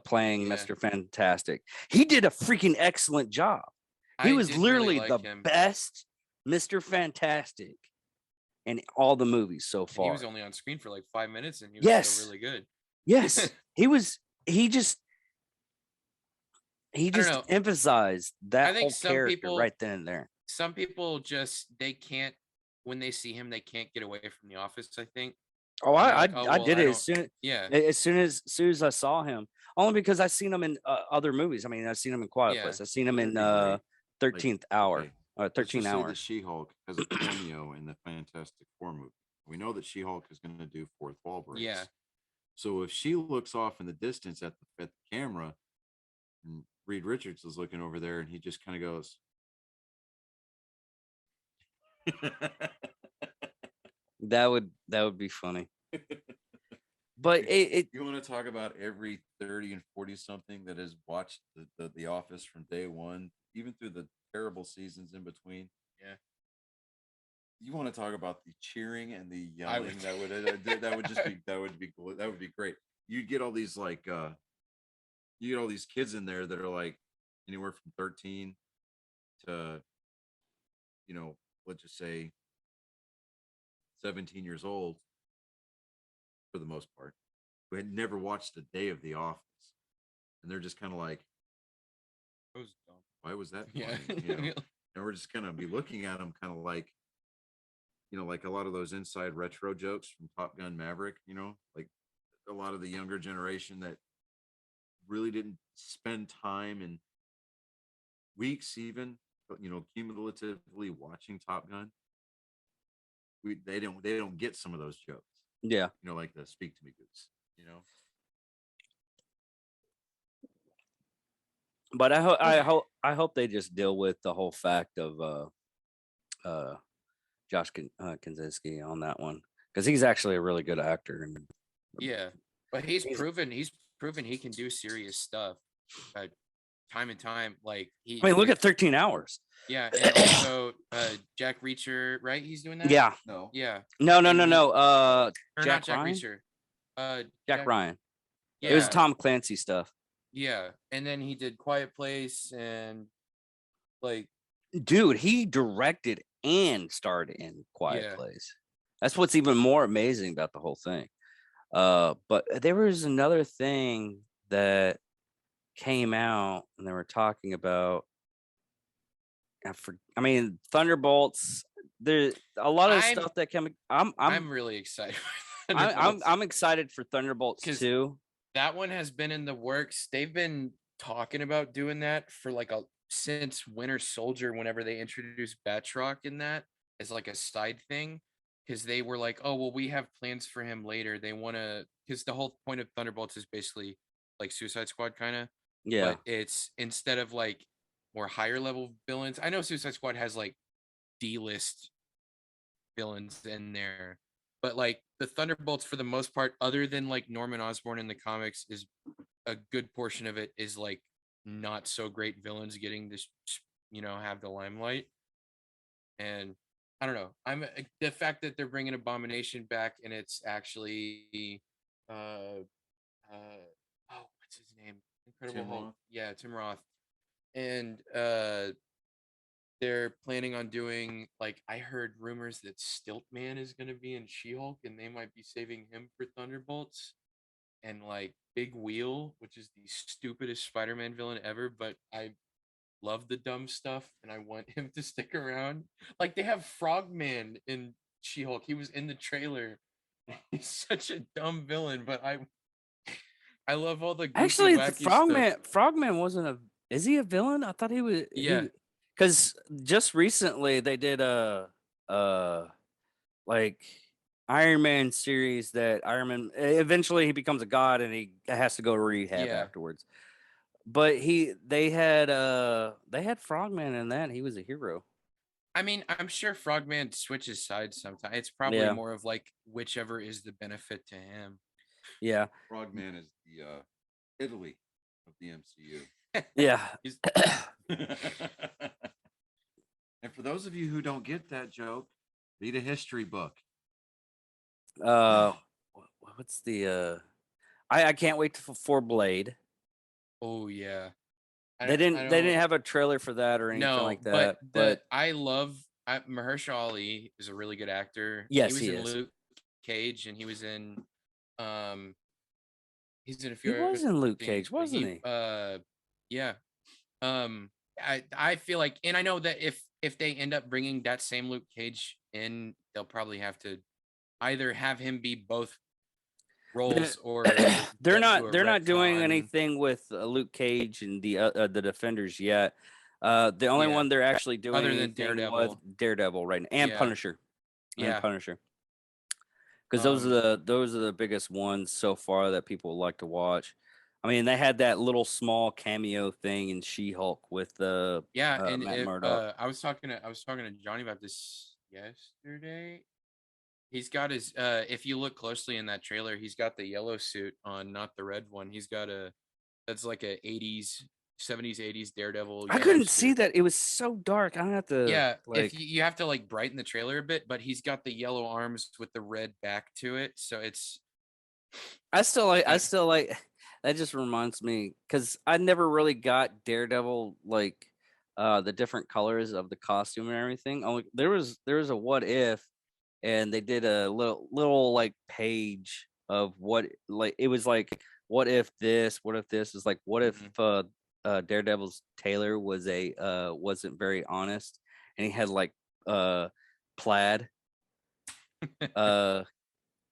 playing Yeah. Mr. Fantastic. He did a freaking excellent job. He I was did really literally like the him. best Mr. Fantastic in all the movies so And he far. was only on screen for like 5 minutes, and he was Yes. still really good. Yes, he just know. emphasized that think whole some character people- right then and there. Some people just they can't when they see him, they can't get away from The Office. I think. Oh, And they're I like, "Oh, I well, did I it don't-" as soon Yeah. as soon as I saw him. Only because I've seen him in other movies. I mean, I've seen him in Quiet Yeah. Place. I've seen him in That'd be great. 13th Hour. Okay, let's 13 just say that hours. She-Hulk has a cameo in the Fantastic Four movie. We know that She-Hulk is going to do fourth wall breaks. Yeah. So if she looks off in the distance at the camera, and Reed Richards is looking over there, and he just kind of goes. That would be funny. But You want to talk about every 30 and 40 something that has watched the Office from day one, even through the terrible seasons in between. Yeah. You want to talk about the cheering and the I yelling? would- That would just be that would be cool. That would be great. You'd get all these like you get all these kids in there that are like anywhere from 13 to, you know, let's just say 17 years old for the most part, who had never watched a day of The Office. And they're just kind of like, It was dumb. why was that Yeah. funny? You know? And we're just gonna be looking at them kind of like, you know, like a lot of those inside retro jokes from Top Gun Maverick, you know, like a lot of the younger generation that really didn't spend time and weeks even, you know, cumulatively watching Top Gun. They don't get some of those jokes, yeah. you know, like the speak to me goose, you know. But I hope they just deal with the whole fact of Josh Kaczynski on that one, because he's actually a really good actor. And Yeah, but he's He's- proven he can do serious stuff, time and time. Like I mean, look at 13 hours. yeah, and also Jack Reacher, right? He's doing that. Yeah. No, Yeah. No. And he- Or Or Jack not Jack Ryan? Reacher. Jack Ryan. Yeah. It was Tom Clancy stuff. Yeah, and then he did Quiet Place and like Dude, he directed and starred in Quiet Yeah. Place. That's what's even more amazing about the whole thing. But there was another thing that came out, and they were talking about. I mean, Thunderbolts. There's a lot of I'm- stuff that came. I'm really excited. for I'm Thunderbolts. I'm excited for Thunderbolts 'Cause too. That one has been in the works. They've been talking about doing that for like since Winter Soldier, whenever they introduced Batroc in that as like a side thing, because they were like, oh well, we have plans for him later. They want to, because the whole point of Thunderbolts is basically like Suicide Squad kind of, Yeah, but it's instead of like more higher level villains. I know Suicide Squad has like D-list villains in there, but like the Thunderbolts for the most part, other than like Norman Osborn in the comics, is a good portion of it is like not so great villains getting this, have the limelight. And I don't know, the fact that they're bringing Abomination back and it's actually oh, what's his name, Incredible Tim Hulk. Roth? Yeah, Tim Roth. And they're planning on doing, like, I heard rumors that Stiltman is going to be in She-Hulk and they might be saving him for Thunderbolts. And like Big Wheel, which is the stupidest Spider-Man villain ever, but I love the dumb stuff and I want him to stick around. Like they have Frogman in She-Hulk. He was in the trailer. He's such a dumb villain, but I love all the goofy, actually, the wacky stuff. Frogman wasn't a. Is he a villain? I thought he was. Yeah. Because just recently they did like Iron Man series that Iron Man eventually he becomes a god and he has to go to rehab Yeah. afterwards. But they had Frogman in that. He was a hero. I mean, I'm sure Frogman switches sides sometimes. It's probably Yeah. more of like whichever is the benefit to him. Yeah, Frogman is the Italy of the MCU. yeah. He's- And for those of you who don't get that joke, read a history book. What's the I can't wait for Blade. Oh yeah. I They don't- I didn't don't- have a trailer for that or anything No, like that. But I love Mahershala Ali is a really good actor. Yes, he was he in is. Luke Cage, and he was in he's in a he few. was other in Luke things, Cage, but wasn't he? Yeah. I feel like, and I know that if they end up bringing that same Luke Cage in, they'll probably have to either have him be both roles or They're do not a doing retcon. anything with Luke Cage and the Defenders yet. The only Yeah. one they're actually doing Other than anything with Daredevil. Daredevil right now, and Yeah. Punisher, Yeah. because those are the biggest ones so far that people like to watch. I mean, they had that little small cameo thing in She-Hulk with Yeah, and Matt Murdock. I was talking to Johnny about this yesterday. He's got his if you look closely in that trailer, he's got the yellow suit on, not the red one. He's got that's like a 80s, 70s, 80s Daredevil I yellow couldn't see suit. that; it was so dark. I have to Yeah, like. if you have to like brighten the trailer a bit, but he's got the yellow arms with the red back to it, so it's I still like. I yeah. still like. That just reminds me because I never really got Daredevil like the different colors of the costume and everything. Only there was a what if, and they did a little like page of what like it was like what if this is like what if Mhm. Daredevil's tailor was a wasn't very honest and he had like plaid uh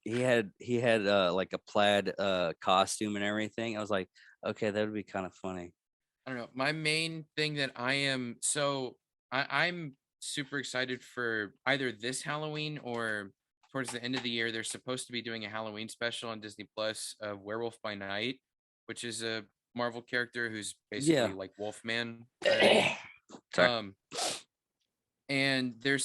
he had like a plaid costume and everything. I was like, okay, that would be kind of funny. I don't know. My main thing that I'm super excited for either this Halloween or towards the end of the year. They're supposed to be doing a Halloween special on Disney Plus of Werewolf by Night, which is a Marvel character who's Yeah. basically like Wolfman already. Sorry. And their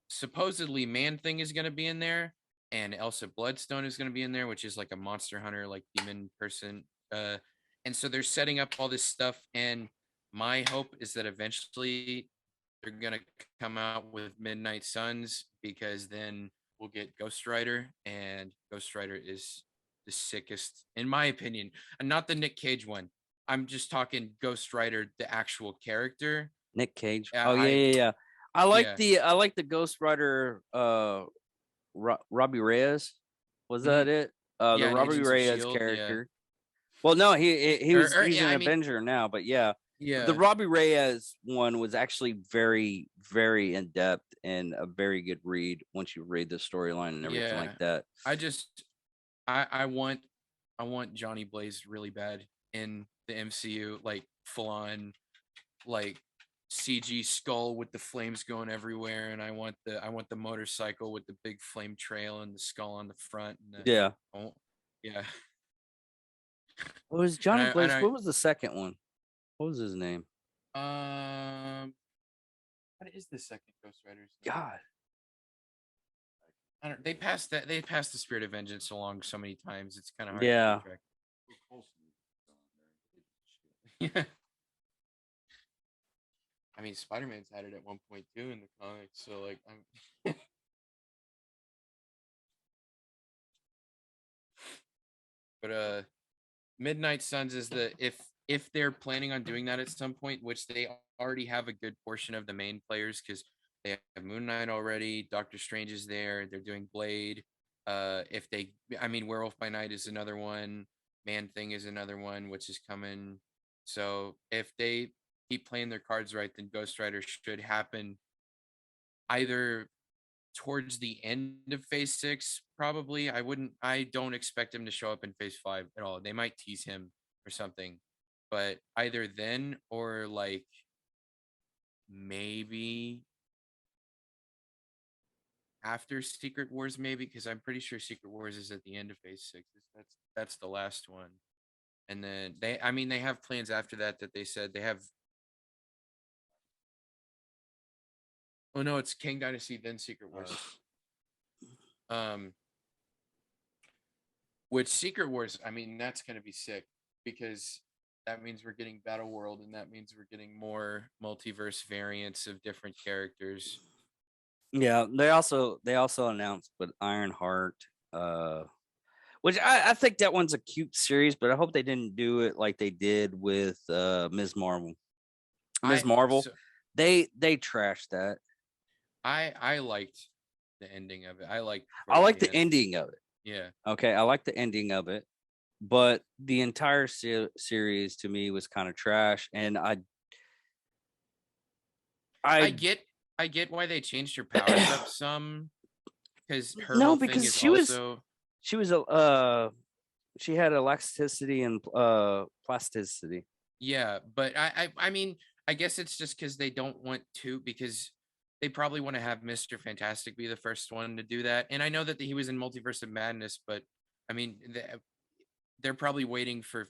supposedly Man Thing is going to be in there, and Elsa Bloodstone is going to be in there, which is like a monster hunter, like demon person. And so they're setting up all this stuff, and my hope is that eventually they're going to come out with Midnight Suns, because then we'll get Ghost Rider, and Ghost Rider is the sickest, in my opinion, and not the Nick Cage one. I'm just talking Ghost Rider, the actual character. Nick Cage. Yeah, Oh yeah, I yeah, yeah. yeah. I like the Ghost Rider Robbie Reyes. Was that Mhm. it? The Yeah, and Robbie Agents of Reyes Shield. Yeah. character. Well, no, he's Yeah, an I mean, Avenger now, but yeah. The yeah. Robbie Reyes one was actually very, very in depth and a very good read once you read the storyline and everything Yeah. like that. I just I want Johnny Blaze really bad in the MCU, like full on like CG skull with the flames going everywhere, and I want the motorcycle with the big flame trail and the skull on the front, and the Yeah. oh yeah. It was And Johnny Blaze. I What was the second one? What was his name? what is the second Ghost Rider's name? God. I don't. They passed the Spirit of Vengeance along so many times. It's kind of hard Yeah. to keep track. Yeah. I mean, Spider-Man's had it at 1.2 in the comics, so like I'm. But Midnight Suns is the if they're planning on doing that at some point, which they already have a good portion of the main players, because they have Moon Knight already, Doctor Strange is there, they're doing Blade. If they, I mean, Werewolf by Night is another one, Man Thing is another one, which is coming. So if they keep playing their cards right, then Ghost Rider should happen either towards the end of phase 6. Probably I don't expect him to show up in phase 5 at all. They might tease him or something, but either then or like maybe after Secret Wars, maybe, because I'm pretty sure Secret Wars is at the end of phase 6. That's the last one. And then they have plans after that they said they have. Oh no, it's King Dynasty, then Secret Wars. Which Secret Wars, I mean, that's gonna be sick, because that means we're getting Battle World, and that means we're getting more multiverse variants of different characters. Yeah, they also announced with Ironheart, which I think that one's a cute series, but I hope they didn't do it like they did with Ms. Marvel. Ms. Marvel, So they trashed that. I liked the ending of it. I like the ending of it. Yeah. Okay, I like the ending of it, but the entire series to me was kind of trash, and I get why they changed her powers up some, because her whole thing is also she was she had elasticity and plasticity. yeah, but I mean, I guess it's just because they don't want to, because they probably want to have Mr. Fantastic be the first one to do that. And I know that he was in Multiverse of Madness, but I mean, they're probably waiting for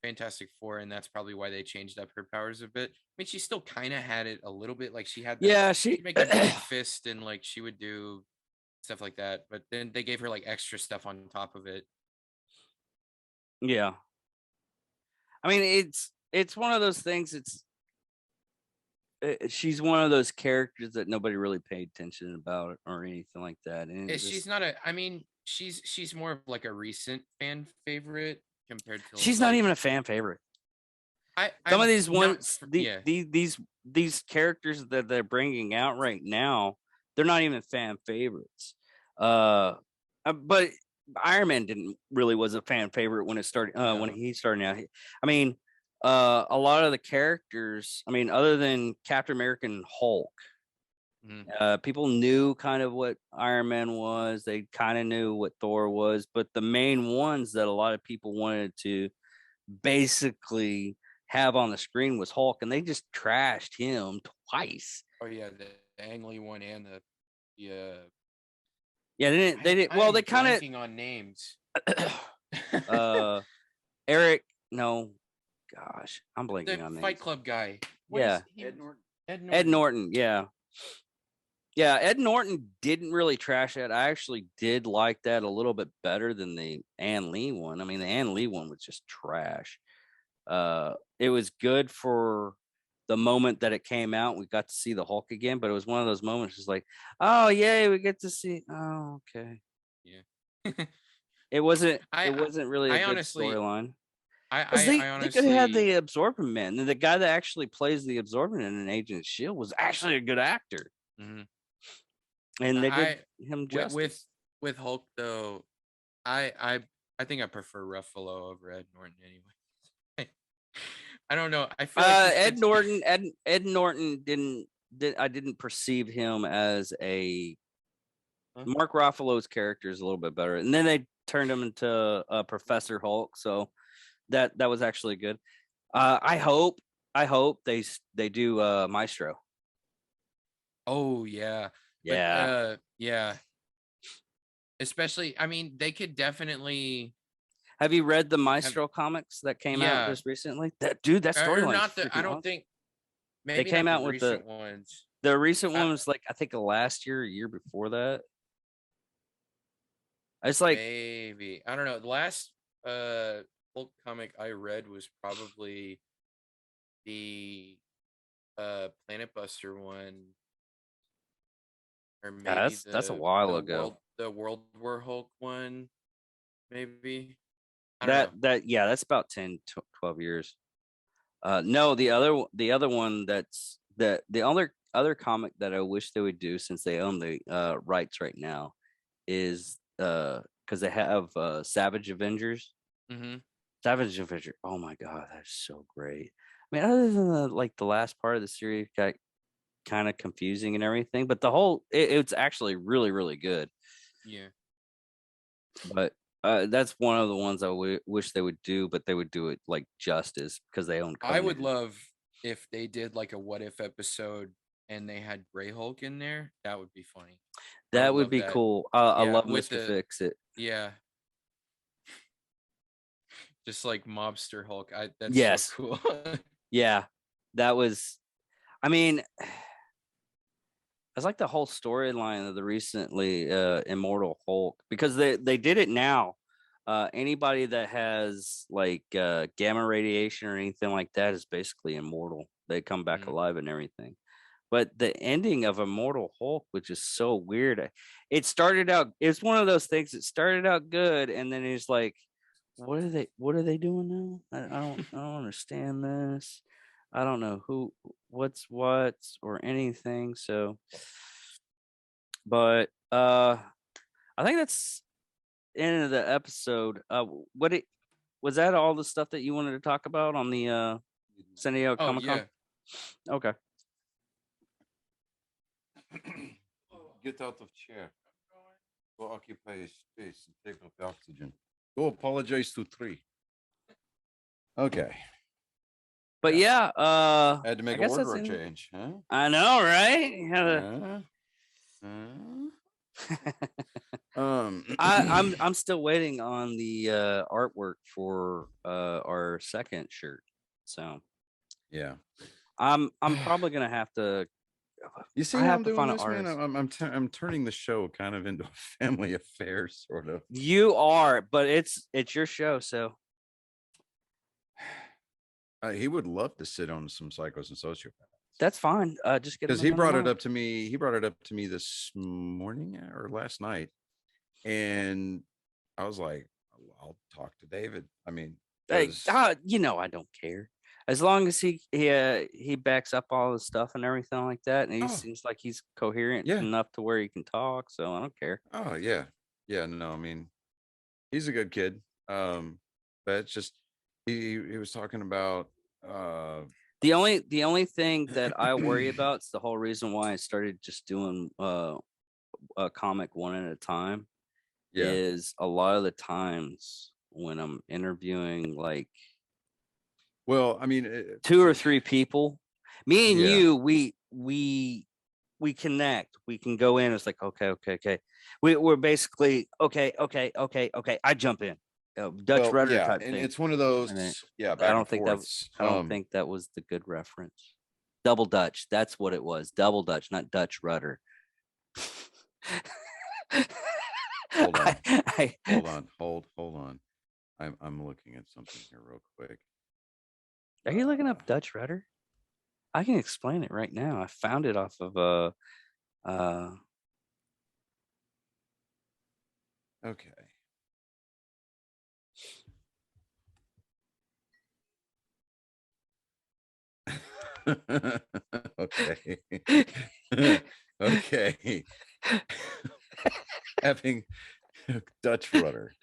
Fantastic Four, and that's probably why they changed up her powers a bit. I mean, she still kind of had it a little bit, like she had the Yeah, she'd make a big fist and like she would do stuff like that, but then they gave her like extra stuff on top of it. yeah. I mean, it's one of those things. She's one of those characters that nobody really paid attention about or anything like that. And it She's just, not a. I mean, she's more of like a recent fan favorite compared to she's not like even a fan favorite. Some I'm of these not ones, yeah. these characters that they're bringing out right now, they're not even fan favorites. But Iron Man didn't really was a fan favorite when it started. When No. he started out, I mean, a lot of the characters. I mean, other than Captain America and Hulk, Mhm. people knew kind of what Iron Man was. They kind of knew what Thor was, but the main ones that a lot of people wanted to basically have on the screen was Hulk, and they just trashed him twice. Oh yeah, the Ang Lee one and the Yeah, they didn't. Well, I'm they kind blanking on names. of Eric. No, gosh, I'm the blanking on Fight names. Club guy. Yeah. Ed Norton. Ed Norton. Yeah. Yeah, Ed Norton didn't really trash it. I actually did like that a little bit better than the Ann Lee one. I mean, the Ann Lee one was just trash. It was good for the moment that it came out. We got to see the Hulk again, but it was one of those moments just like, oh yay, we get to see. Oh, okay. Yeah. It wasn't I really a I good honestly storyline. I Because I, I they could have had honestly the Absorbent Man. And the guy that actually plays the Absorbent in an Agent of Shield was actually a good actor. mhm. And they did I him with justice. with Hulk though, I think I prefer Ruffalo over Ed Norton anyway. I don't know. I feel like this Ed kid's Norton, Ed Norton I didn't perceive him as a Huh? Mark Ruffalo's character is a little bit better, and then they turned him into Professor Hulk, so that was actually good. I hope they do Maestro. Oh yeah. But Yeah. yeah. Especially I mean they could definitely Have you read the have Maestro comics that came out yeah. just recently? That dude, that Or storyline's not the I freaking don't awesome. think They maybe came not the out with recent ones. the recent I, one was like I think last year, a year before that. It's like maybe. I don't know. The last Hulk comic I read was probably the Planet Buster one, or yeah, maybe that's a while the ago. World War Hulk one, maybe. I don't know. That's about 10 12 years. No, the other one that's the other comic that I wish they would do since they own the rights right now is because they have Savage Avengers. Mm-hmm. Savage Avenger. Oh my god, that's so great. I mean, other than the last part of the series got kind of confusing and everything, but the whole it's actually really really good. Yeah. But that's one of the ones I wish they would do, but they would do it like justice because they own I would Conan. love if they did like a what if episode and they had Grey Hulk in there. That would be funny. I That would would love be that. cool. I Yeah, love with Mr. the Fix It. yeah, just like mobster Hulk. That's so Yes. cool. Yeah. That was I mean it's like the whole storyline of the recently Immortal Hulk because they did it now. Anybody that has like gamma radiation or anything like that is basically immortal. They come back Mhm. alive and everything. But the ending of Immortal Hulk, which is so weird, it started out. It's one of those things. It started out good, and then it's like, What are they doing now? I don't understand this. I don't know what's what or anything. So, but I think that's the end of the episode. What it was that all the stuff that you wanted to talk about on the San Diego Oh Comic Con? yeah. Okay. Get out of chair. Go occupy a space and take up oxygen. Go apologize to 3. Okay. But yeah, Had to make I a guess that's wardrobe in- change, huh? I know, right? You gotta- I'm still waiting on the artwork for our second shirt. So yeah. I'm probably gonna have to. You see I how have I'm to doing find an this, man? artist. I'm turning the show kind of into a family affair, sort of. You are, but it's your show, so He would love to sit on some psychos and sociopaths that's fine. Just get him because to he come brought it on. up to me. He brought it up to me this morning or last night, and I was like, "I'll talk to David." I mean, Hey, 'cause- you know, I don't care as long as he backs up all his stuff and everything like that, and he Oh. seems like he's coherent Yeah. enough to where he can talk. So I don't care. oh yeah, yeah. No, I mean, he's a good kid. But it's just he was talking about The only thing that I worry about is the whole reason why I started just doing a comic one at a time yeah. is a lot of the times when I'm interviewing like Well, I mean, 2 or 3 people, me and Yeah. you, we connect. We can go in. It's like okay. We're basically okay. I jump in, Dutch well, rudder yeah, type and thing. it's one of those, And it- yeah. I Back don't and think that forths. I don't think that was the good reference. Double Dutch. That's what it was. Double Dutch, not Dutch rudder. Hold on. I- hold on. I'm looking at something here real quick. Are you looking up Dutch rudder? I can explain it right now. I found it off of Okay. Okay. Okay. Having Dutch rudder.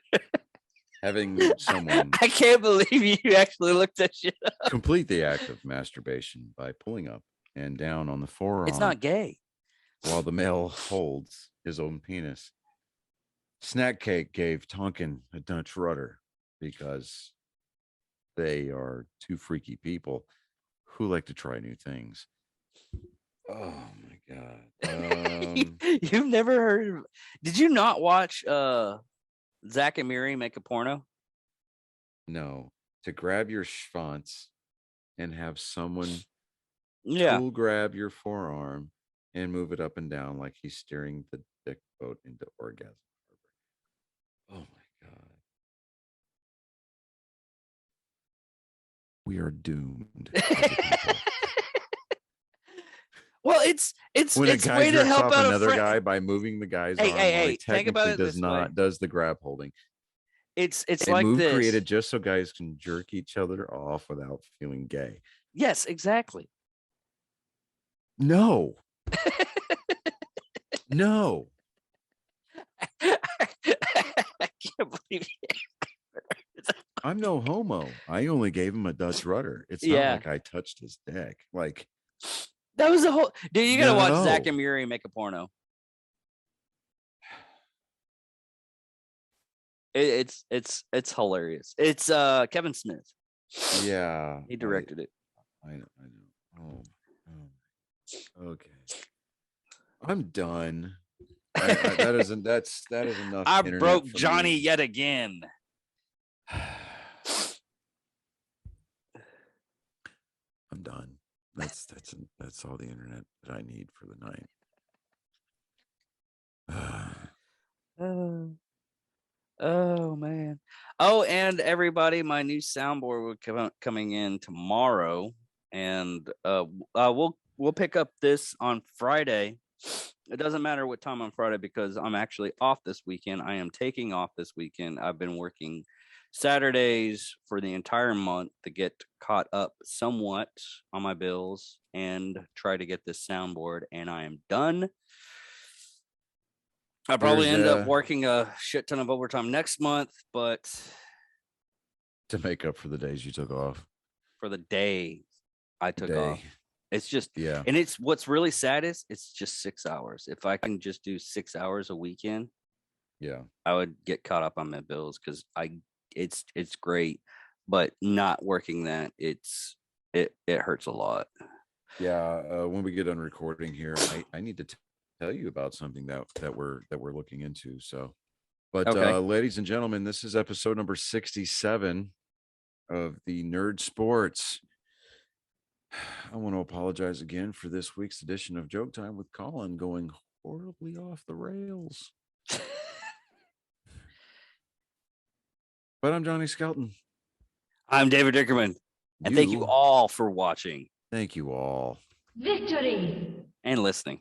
Having someone I can't believe you actually looked at shit up. complete the act of masturbation by pulling up and down on the forearm It's not gay. while the male holds his own penis. Snack Cake gave Tonkin a Dutch rudder because they are two freaky people who like to try new things. Oh my god. You've never heard of, did you not watch Zach and Miri make a porno? No, to grab your schwanz and have someone Yeah. cool grab your forearm and move it up and down like he's steering the dick boat into orgasm. Oh my god. We are doomed. as a people. Well, it's When a it's guy way to jerks help off out another a friend. guy by moving the guy's Hey, arm, hey, while hey, he think about technically it does this not way. does the grab holding. It's A like move this. created just so guys can jerk each other off without feeling gay. Yes, exactly. No. No. I can't believe it. I'm no homo. I only gave him a Dutch rudder. It's Yeah. not like I touched his dick. Like, That was the whole dude. You gotta watch Zach No. and Miri make a porno. It's hilarious. It's Kevin Smith. yeah. He directed it. I know. Oh. Okay. I'm done. That isn't. That is enough. I internet broke for Johnny me. yet again. I'm done. That's all the internet that I need for the night. Oh man. Oh, and everybody, my new soundboard will coming in tomorrow, and we'll pick up this on Friday. It doesn't matter what time on Friday because I'm actually off this weekend. I am taking off this weekend. I've been working Saturdays for the entire month to get caught up somewhat on my bills and try to get this soundboard, and I am done. I'll probably There's, end up working a shit ton of overtime next month, but to make up for the days you took off. for the day I took off, Day. it's just, Yeah. and it's what's really sad is it's just 6 hours. If I can just do 6 hours a weekend, Yeah. I would get caught up on my bills because it's great, but not working that, it's it hurts a lot. Yeah, when we get on recording here, I need to tell you about something that we're looking into. So, but Okay. ladies and gentlemen, this is episode number 67 of the Nerd Sports. I want to apologize again for this week's edition of Joke Time with Colin going horribly off the rails. But I'm Johnny Skelton. I'm David Dickerman, and thank you all for watching Thank you all. Victory! and listening.